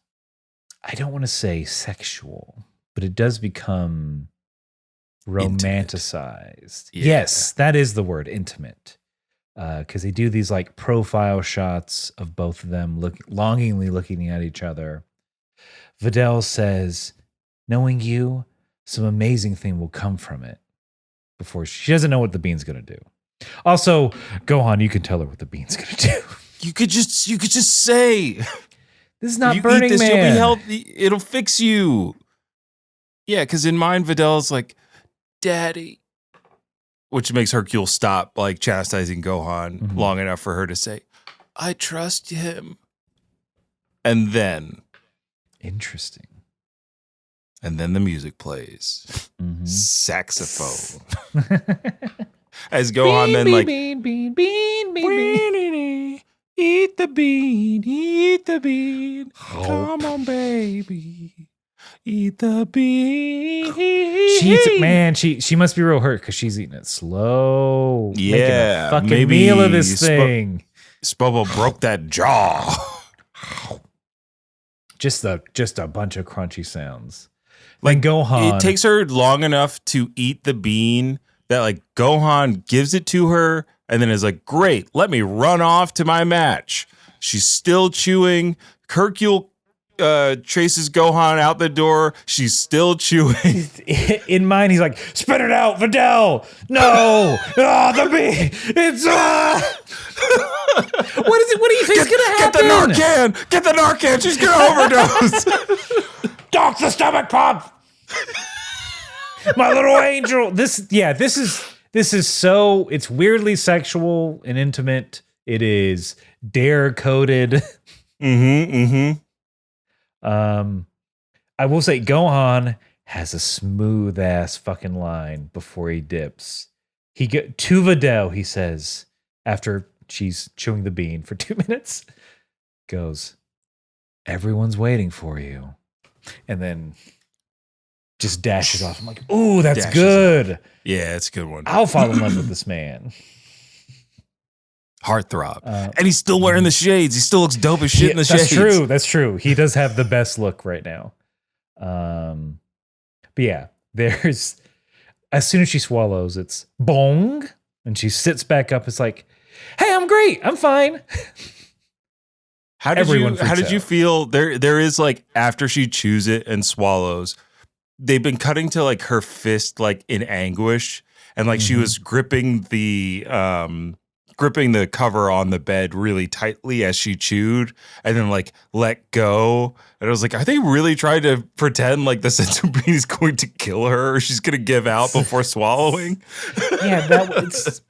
Speaker 1: I don't want to say sexual, but it does become romanticized.
Speaker 2: Yeah.
Speaker 1: Yes, that is the word, intimate. Because they do these like profile shots of both of them longingly looking at each other. Vidal says, knowing you, some amazing thing will come from it. Before she doesn't know what the bean's going to do. Also, Gohan, you can tell her what the bean's going to do.
Speaker 2: You could just say,
Speaker 1: This is not
Speaker 2: you
Speaker 1: Burning
Speaker 2: eat this,
Speaker 1: Man.
Speaker 2: you'll be healthy. It'll fix you. Yeah, because in mine, Vidal's like, Daddy. Which makes Hercule stop like chastising Gohan long enough for her to say, I trust him. And then
Speaker 1: Interesting.
Speaker 2: the music plays.
Speaker 1: Mm-hmm.
Speaker 2: Saxophone. As Gohan then like,
Speaker 1: bean.
Speaker 2: eat the bean. Come on, baby. Eat the bean.
Speaker 1: She eats it, man. She must be real hurt because she's eating it slow.
Speaker 2: Yeah,
Speaker 1: making a fucking
Speaker 2: maybe
Speaker 1: meal of this thing.
Speaker 2: Spobo broke that jaw.
Speaker 1: Just a bunch of crunchy sounds. Like Gohan,
Speaker 2: It takes her long enough to eat the bean that like Gohan gives it to her and then is like, great, let me run off to my match. She's still chewing. Hercule chases Gohan out the door. She's still chewing.
Speaker 1: in mine, he's like, spit it out, Vidal. No, the bean. It's What is it? What do you think's gonna happen?
Speaker 2: Get the Narcan. She's gonna overdose.
Speaker 1: Dock the stomach pump. My little angel. This is so, it's weirdly sexual and intimate. It is dare coded. I will say Gohan has a smooth ass fucking line before he dips. He get to Vidal, he says, after she's chewing the bean for 2 minutes, goes, everyone's waiting for you. And then just dashes off. I'm like, ooh, that's
Speaker 2: Dashes
Speaker 1: good.
Speaker 2: Yeah, it's a good one.
Speaker 1: I'll fall in love with this man.
Speaker 2: Heartthrob. And he's still wearing the shades. He still looks dope as shit in the shades.
Speaker 1: That's true. He does have the best look right now. But yeah, there's, as soon as she swallows, it's bong. And she sits back up. It's like, hey, I'm great. I'm fine.
Speaker 2: How did you feel? There is like, after she chews it and swallows, they've been cutting to like her fist like in anguish, and like she was gripping the cover on the bed really tightly as she chewed, and then like let go. And I was like, are they really trying to pretend like the sensory bean is going to kill her, or she's going to give out before swallowing?
Speaker 1: Yeah, it's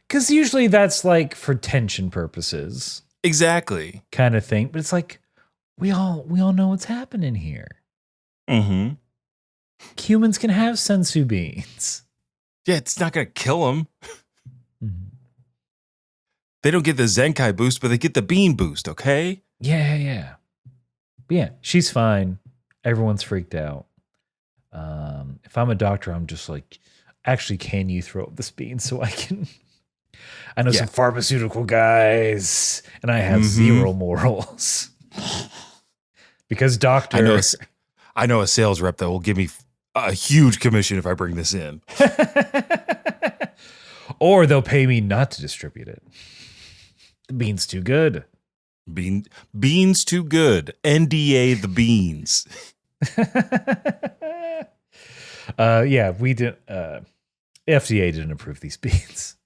Speaker 1: because usually that's like for tension purposes.
Speaker 2: Exactly.
Speaker 1: kind of thing. But it's like we all know what's happening here.
Speaker 2: Mm-hmm.
Speaker 1: Humans can have sensu beans.
Speaker 2: Yeah, it's not going to kill them.
Speaker 1: Mhm.
Speaker 2: They don't get the Zenkai boost, but they get the bean boost, okay?
Speaker 1: Yeah. But yeah, she's fine. Everyone's freaked out. If I'm a doctor, I'm just like, actually, can you throw up this bean so I can... I know
Speaker 2: Yeah.
Speaker 1: some pharmaceutical guys, and I have zero morals. Because doctor...
Speaker 2: I know a sales rep that will give me a huge commission if I bring this in.
Speaker 1: Or they'll pay me not to distribute it. The bean's too good.
Speaker 2: Beans too good. NDA the beans.
Speaker 1: Yeah, we didn't. FDA didn't approve these beans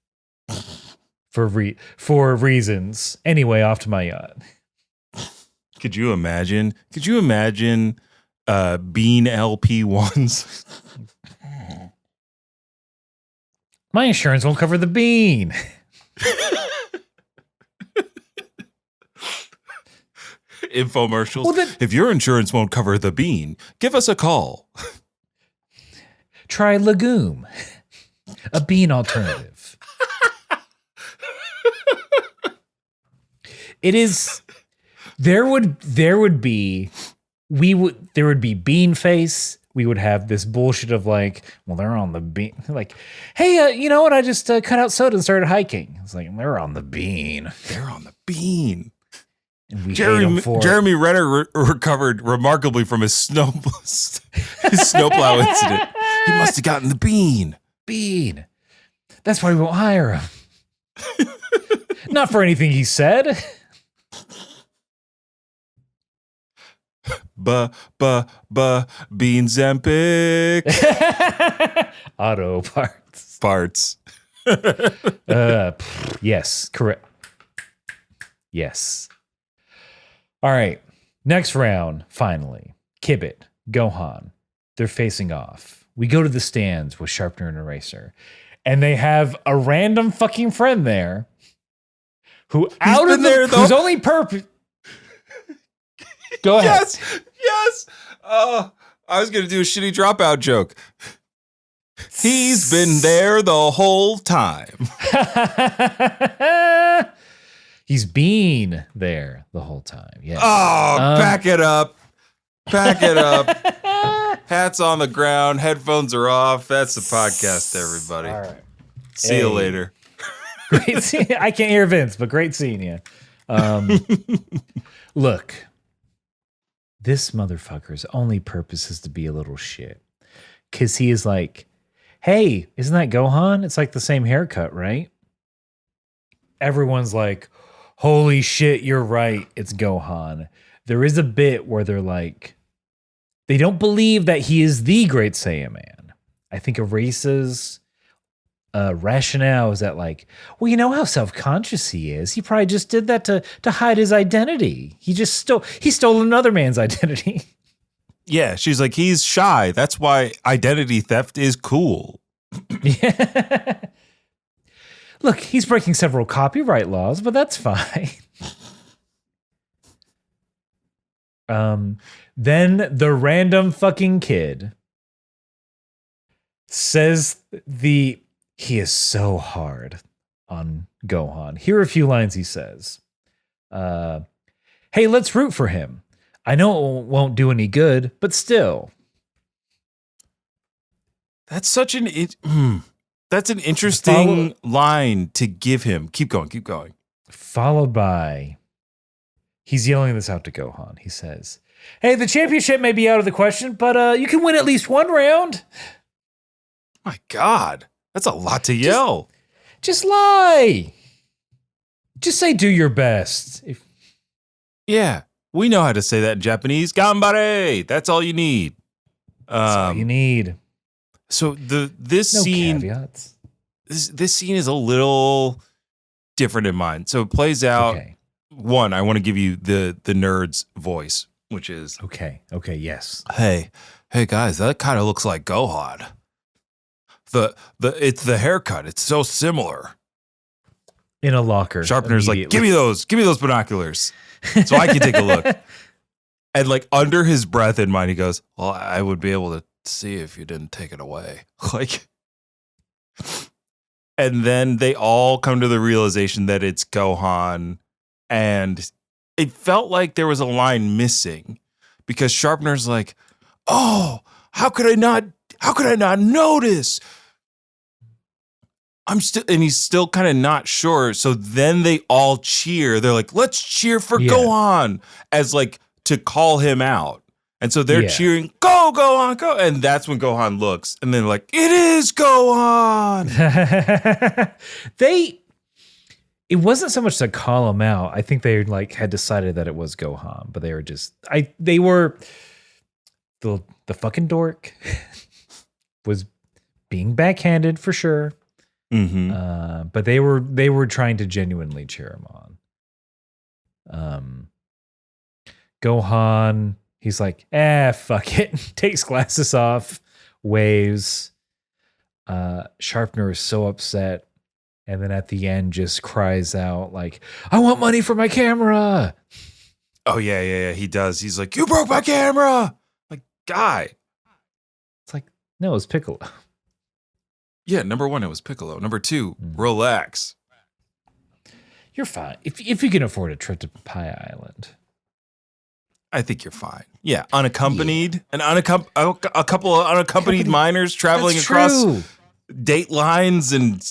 Speaker 1: for reasons. Anyway, off to my yacht.
Speaker 2: Could you imagine? Bean LP1s?
Speaker 1: My insurance won't cover the bean.
Speaker 2: Infomercials.
Speaker 1: Well,
Speaker 2: If your insurance won't cover the bean, give us a call.
Speaker 1: Try legume, a bean alternative. It is. There would be bean face. We would have this bullshit of like, well, they're on the bean. Like, hey, you know what? I just cut out soda and started hiking. It's like, they're on the bean.
Speaker 2: They're on the bean.
Speaker 1: And we hate them for it.
Speaker 2: Jeremy Renner recovered remarkably from his snowplow incident. He must have gotten the bean.
Speaker 1: Bean. That's why we won't hire him. Not for anything he said.
Speaker 2: Bean Zempic.
Speaker 1: Auto parts.
Speaker 2: Parts.
Speaker 1: Yes, correct. Yes. All right. Next round, finally. Kibbit, Gohan. They're facing off. We go to the stands with Sharpener and Eraser. And they have a random fucking friend there who whose only purpose. Go ahead.
Speaker 2: Yes. I was going to do a shitty dropout joke. He's been there the whole time.
Speaker 1: He's been there the whole time. Yeah.
Speaker 2: Oh, back it up. Hats on the ground. Headphones are off. That's the podcast, everybody.
Speaker 1: All right.
Speaker 2: See you later.
Speaker 1: Great scene. I can't hear Vince, but great seeing you. Look, this motherfucker's only purpose is to be a little shit. Because he is like, hey, isn't that Gohan? It's like the same haircut, right? Everyone's like, holy shit, you're right. It's Gohan. There is a bit where they're like, they don't believe that he is the Great Saiyan Man. I think Erasa's rationale is that like, well, you know how self-conscious he is. He probably just did that to hide his identity. He stole another man's identity.
Speaker 2: Yeah, she's like, he's shy. That's why identity theft is cool.
Speaker 1: Yeah. Look, he's breaking several copyright laws, but that's fine. Then the random fucking kid says he is so hard on Gohan. Here are a few lines he says. Hey, let's root for him. I know it won't do any good, but still.
Speaker 2: That's such an interesting line to give him. Keep going.
Speaker 1: Followed by, he's yelling this out to Gohan. He says, hey, the championship may be out of the question, but you can win at least one round.
Speaker 2: My God, that's a lot to yell.
Speaker 1: Just lie. Just say do your best.
Speaker 2: Yeah, we know how to say that in Japanese. Gambare. That's all you need.
Speaker 1: That's all you need.
Speaker 2: So this
Speaker 1: No
Speaker 2: scene,
Speaker 1: caveats.
Speaker 2: this scene is a little different in mine. So it plays out.
Speaker 1: Okay.
Speaker 2: One, I want to give you the nerd's voice, which is
Speaker 1: Okay. Yes.
Speaker 2: Hey guys, that kind of looks like Gohan. It's the haircut. It's so similar.
Speaker 1: in a locker.
Speaker 2: Sharpener's like, give me those binoculars so I can take a look. And like under his breath in mind, he goes, well, I would be able to see if you didn't take it away. Like, and then they all come to the realization that it's Gohan. And it felt like there was a line missing because Sharpener's like, oh, how could I not notice? And he's still kind of not sure. So then they all cheer. They're like, let's cheer for Gohan as like to call him out. And so they're cheering, go, Gohan, go. And that's when Gohan looks. And then they're like, it is Gohan.
Speaker 1: It wasn't so much to call him out. I think they like had decided that it was Gohan, but they were just, they were, the fucking dork was being backhanded for sure.
Speaker 2: Mm-hmm.
Speaker 1: But they were trying to genuinely cheer him on. Gohan, he's like, fuck it. Takes glasses off, waves. Sharpener is so upset. And then at the end just cries out like, I want money for my camera.
Speaker 2: Oh, yeah. He does. He's like, you broke my camera. Like, guy.
Speaker 1: It's like, no, it's Piccolo.
Speaker 2: Yeah, number one, it was Piccolo. Number two, relax.
Speaker 1: You're fine. If you can afford a trip to Papaya Island.
Speaker 2: I think you're fine. Yeah, unaccompanied. And a couple of unaccompanied minors traveling across date lines and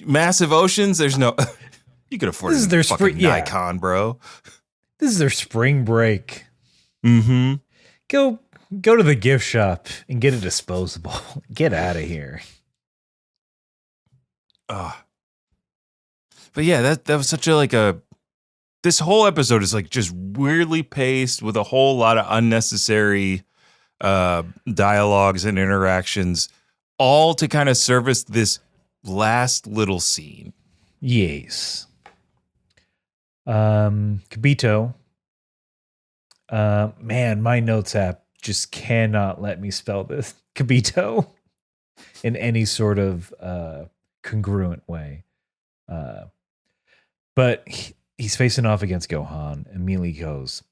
Speaker 2: massive oceans. There's no... You could afford a fucking Nikon, bro.
Speaker 1: This is their spring break.
Speaker 2: Mm-hmm.
Speaker 1: Go to the gift shop and get a disposable. Get out of here.
Speaker 2: But yeah, that was such a this whole episode is like just weirdly paced with a whole lot of unnecessary dialogues and interactions, all to kind of service this last little scene.
Speaker 1: Yes. Kibito. Man, my notes app just cannot let me spell this. Kibito in any sort of congruent way. But he's facing off against Gohan, and Mealy goes,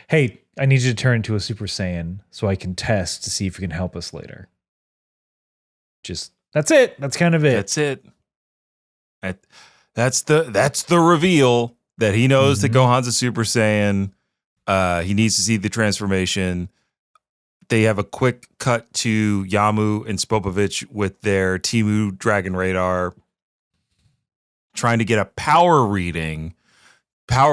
Speaker 1: hey, I need you to turn into a Super Saiyan so I can test to see if you can help us later. That's it. That's kind of it.
Speaker 2: That's it. That's the reveal that he knows that Gohan's a Super Saiyan. He needs to see the transformation. They have a quick cut to Yamu and Spopovich with their Temu Dragon Radar trying to get a power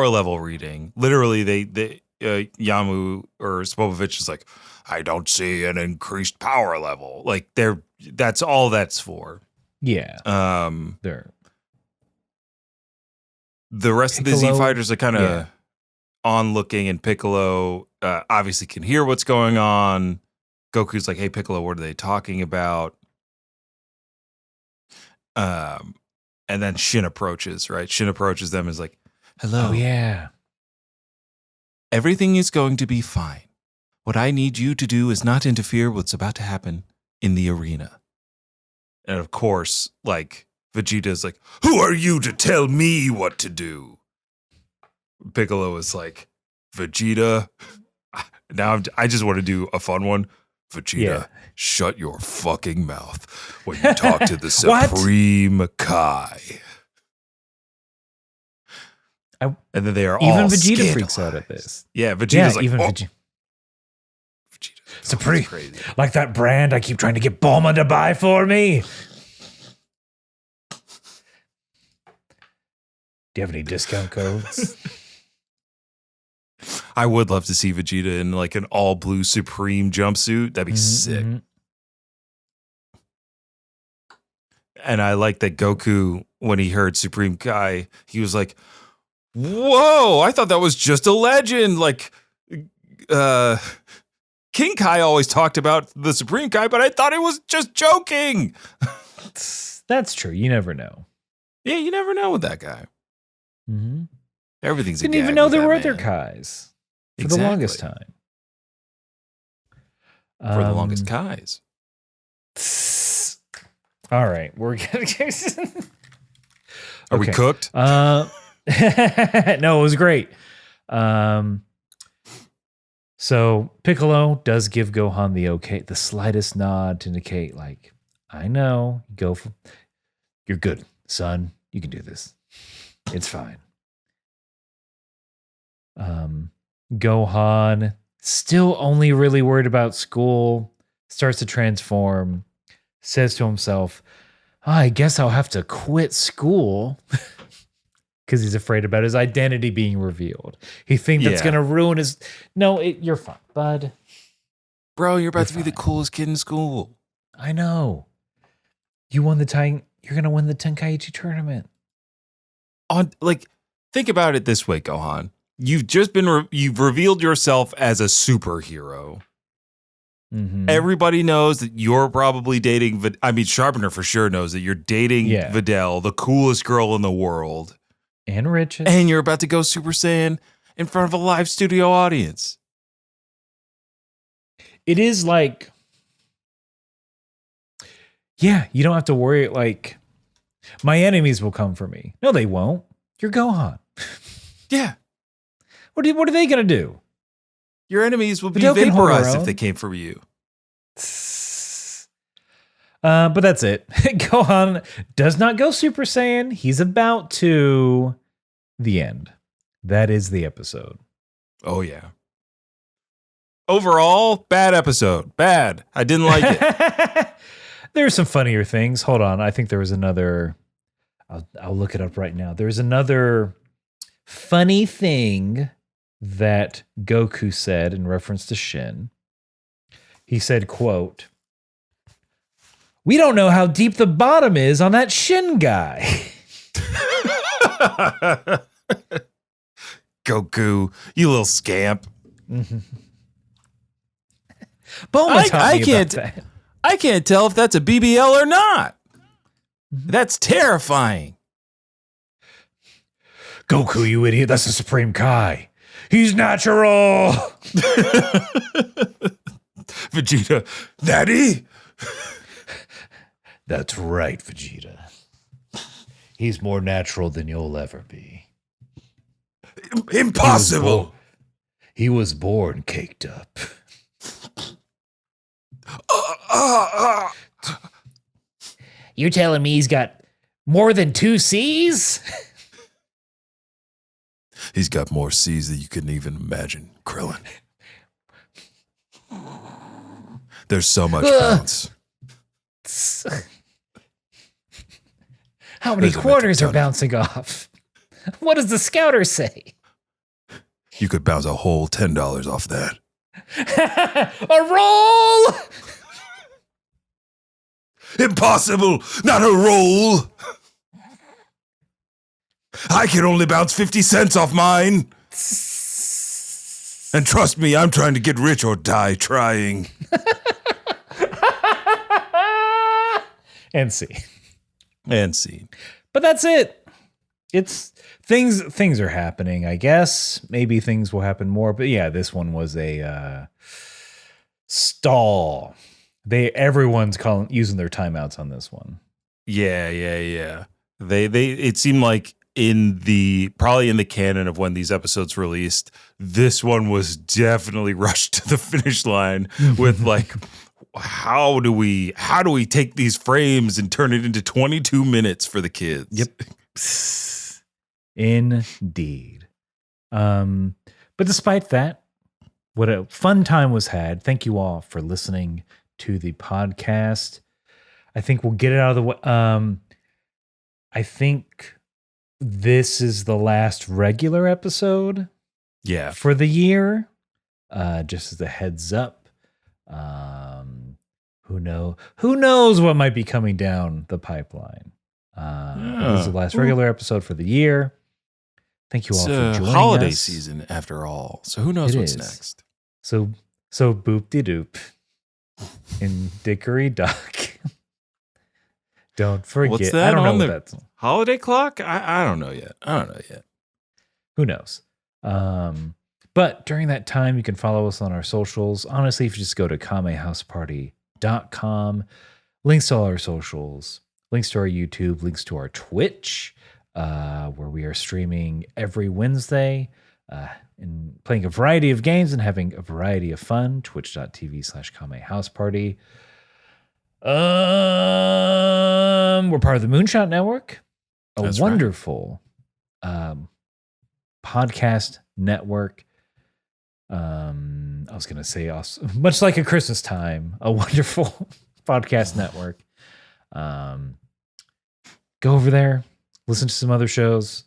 Speaker 2: level reading. Literally, they Yamu or Spopovich is like, I don't see an increased power level. Like that's all that's for.
Speaker 1: Yeah.
Speaker 2: The rest of the Z fighters are kind of on looking, and Piccolo obviously can hear what's going on. Goku's like, hey, Piccolo, what are they talking about? And then Shin approaches, right? Shin approaches them and is like, hello.
Speaker 1: Oh, yeah.
Speaker 2: Everything is going to be fine. What I need you to do is not interfere with what's about to happen in the arena. And of course, like, Vegeta's like, who are you to tell me what to do? Piccolo is like, Vegeta, now I just want to do a fun one. Vegeta, shut your fucking mouth when you talk to the Supreme Kai. And then they are
Speaker 1: even
Speaker 2: all
Speaker 1: Vegeta freaks out at this.
Speaker 2: Yeah, Vegeta's like,
Speaker 1: even Vegeta. Supreme, crazy. Like that brand I keep trying to get Bulma to buy for me. Do you have any discount codes?
Speaker 2: I would love to see Vegeta in like an all blue Supreme jumpsuit. That'd be sick. And I like that Goku, when he heard Supreme Kai, he was like, whoa, I thought that was just a legend. Like, King Kai always talked about the Supreme Kai, but I thought it was just joking.
Speaker 1: That's true. You never know.
Speaker 2: Yeah, you never know with that guy.
Speaker 1: Mm-hmm.
Speaker 2: Everything's
Speaker 1: didn't even know there were other Kais for the longest time.
Speaker 2: For the longest Kais.
Speaker 1: All right, we're gonna.
Speaker 2: Are we
Speaker 1: Okay.
Speaker 2: cooked?
Speaker 1: No, it was great. So Piccolo does give Gohan the slightest nod to indicate, like, I know, you're good, son. You can do this. It's fine. Gohan, still only really worried about school, starts to transform, says to himself, I guess I'll have to quit school. Because he's afraid about his identity being revealed. He thinks that's going to ruin his... No, you're fine, bud.
Speaker 2: Bro, you're about to
Speaker 1: You're
Speaker 2: be the
Speaker 1: fine.
Speaker 2: coolest kid in school.
Speaker 1: I know. You won you're going to win the Tenkaichi tournament.
Speaker 2: Think about it this way, Gohan. You've just been... you've revealed yourself as a superhero.
Speaker 1: Mm-hmm.
Speaker 2: Everybody knows that you're probably dating... Sharpener for sure knows that you're dating Videl, the coolest girl in the world.
Speaker 1: And riches.
Speaker 2: And you're about to go Super Saiyan in front of a live studio audience.
Speaker 1: It is like... Yeah, you don't have to worry, like... My enemies will come for me. No, they won't. You're Gohan.
Speaker 2: Yeah.
Speaker 1: What are they going to do?
Speaker 2: Your enemies will be
Speaker 1: Videl can hold her
Speaker 2: vaporized if
Speaker 1: own.
Speaker 2: they came for you.
Speaker 1: But that's it. Gohan does not go Super Saiyan. He's about to... The end. That is the episode.
Speaker 2: Oh, yeah. Overall, bad episode. Bad. I didn't like it.
Speaker 1: There's some funnier things. Hold on. I think there was another... I'll look it up right now. There's another funny thing that Goku said in reference to Shin. He said, quote, "We don't know how deep the bottom is on that Shin guy."
Speaker 2: Goku, you little scamp.
Speaker 1: Mm-hmm. Bulma taught me about that.
Speaker 2: I can't tell if that's a BBL or not. That's terrifying.
Speaker 1: Goku, you idiot. That's the Supreme Kai. He's natural.
Speaker 2: Vegeta, Daddy?
Speaker 1: That's right, Vegeta. He's more natural than you'll ever be.
Speaker 2: Impossible.
Speaker 1: He was born caked up. You're telling me he's got more than 2 C's?
Speaker 2: He's got more C's than you couldn't even imagine, Krillin. There's so much bounce.
Speaker 1: How many
Speaker 2: There's a
Speaker 1: quarters are
Speaker 2: ton.
Speaker 1: bouncing off? What does the scouter say?
Speaker 2: You could bounce a whole $10 off that.
Speaker 1: A roll!
Speaker 2: Impossible! Not a roll! I can only bounce 50 cents off mine. And trust me, I'm trying to get rich or die trying.
Speaker 1: And see.
Speaker 2: And scene.
Speaker 1: But that's it. It's things are happening, I guess. Maybe things will happen more, but yeah, this one was a stall. Everyone's using their timeouts on this one.
Speaker 2: Yeah. They it seemed like probably in the canon of when these episodes released, this one was definitely rushed to the finish line with like, how do we take these frames and turn it into 22 minutes for the kids?
Speaker 1: Yep. Indeed. But despite that, what a fun time was had. Thank you all for listening to the podcast. I think we'll get it out of the way. I think this is the last regular episode
Speaker 2: Yeah.
Speaker 1: for the year. Just as a heads up. Who knows what might be coming down the pipeline. This is the last regular episode for the year. Thank you all for joining us.
Speaker 2: Holiday season after all. So who knows what's next?
Speaker 1: So boop-de-doop in Dickory Dock. Don't forget.
Speaker 2: What's that
Speaker 1: I don't know
Speaker 2: on
Speaker 1: what
Speaker 2: the
Speaker 1: that's.
Speaker 2: holiday clock? I don't know yet.
Speaker 1: Who knows? But during that time, you can follow us on our socials. Honestly, if you just go to kamehouseparty.com, links to all our socials, links to our YouTube, links to our Twitch. where we are streaming every Wednesday and playing a variety of games and having a variety of fun. Twitch.tv/Kame House Party. We're part of the Moonshot Network, a
Speaker 2: That's right.
Speaker 1: wonderful podcast network. I was going to say, also, much like a Christmas time, a wonderful podcast network. Go over there, listen to some other shows.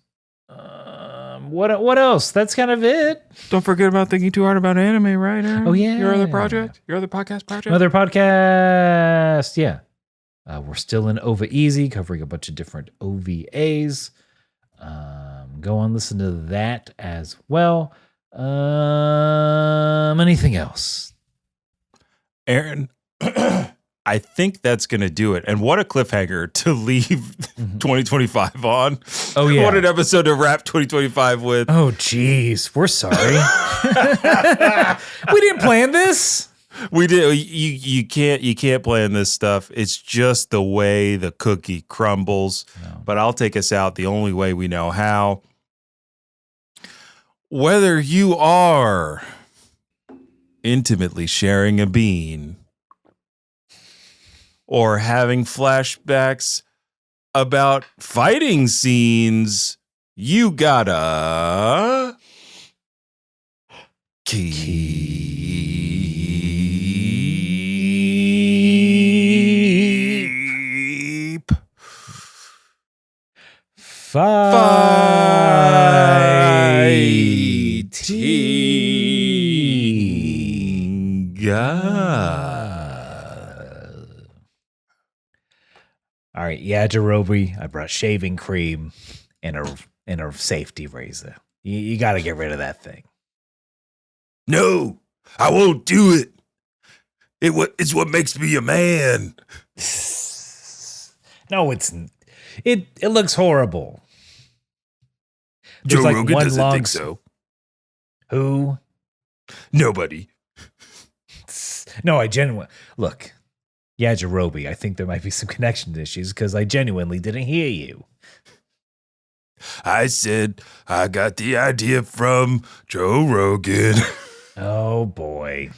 Speaker 1: What else? That's kind of it.
Speaker 2: Don't forget about Thinking Too Hard About Anime, right, Aaron?
Speaker 1: Oh, yeah.
Speaker 2: Your other project? Your other podcast project?
Speaker 1: Another podcast. Yeah. We're still in OVA Easy, covering a bunch of different OVAs. Go on, listen to that as well. Anything else?
Speaker 2: Aaron, I think that's going to do it. And what a cliffhanger to leave 2025 on.
Speaker 1: Oh, yeah.
Speaker 2: What an episode to wrap 2025 with.
Speaker 1: Oh, geez. We're sorry. We didn't plan this.
Speaker 2: We did. You can't plan this stuff. It's just the way the cookie crumbles.
Speaker 1: No.
Speaker 2: But I'll take us out the only way we know how. Whether you are intimately sharing a bean or having flashbacks about fighting scenes, you gotta keep fighting.
Speaker 1: All right, yeah, Jarobi, I brought shaving cream and a safety razor. You got to get rid of that thing.
Speaker 3: No, I won't do it. It's what makes me a man.
Speaker 1: No, it looks horrible.
Speaker 3: Joe
Speaker 1: There's like
Speaker 3: Rogan
Speaker 1: one
Speaker 3: doesn't
Speaker 1: long
Speaker 3: think so.
Speaker 1: Who?
Speaker 3: Nobody.
Speaker 1: No, I genuinely look. Yeah, Jarobi, I think there might be some connection issues because I genuinely didn't hear you.
Speaker 3: I said I got the idea from Joe Rogan.
Speaker 1: Oh boy.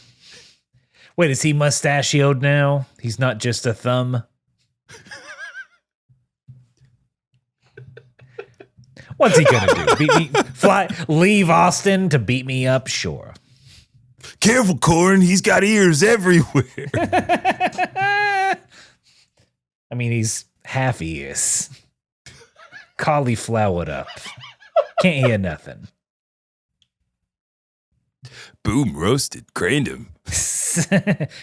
Speaker 1: Wait, is he mustachioed now? He's not just a thumb? What's he gonna do? Leave Austin to beat me up? Sure.
Speaker 3: Careful, Corn. He's got ears everywhere.
Speaker 1: I mean, he's half ears. Cauliflowered up. Can't hear nothing.
Speaker 3: Boom, roasted. Craned him.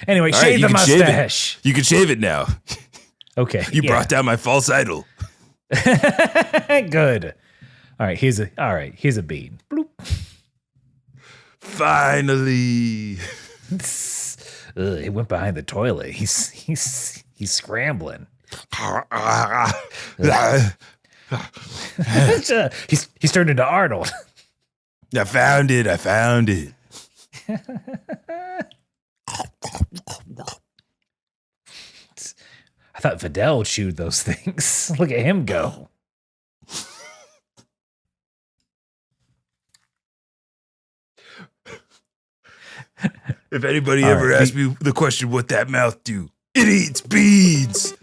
Speaker 1: Anyway,
Speaker 3: All right,
Speaker 1: shave
Speaker 3: you
Speaker 1: the
Speaker 3: can shave it.
Speaker 1: mustache.
Speaker 3: You can shave it now.
Speaker 1: Okay.
Speaker 3: You
Speaker 1: yeah.
Speaker 3: brought down my false idol.
Speaker 1: Good. All right, here's a bean. Bloop.
Speaker 3: Finally.
Speaker 1: It went behind the toilet. He's scrambling. He's turned into Arnold.
Speaker 3: I found it.
Speaker 1: I thought Fidel chewed those things. Look at him go.
Speaker 3: If anybody
Speaker 1: All
Speaker 3: ever
Speaker 1: right.
Speaker 3: asks me the question, what that mouth do? It eats beans.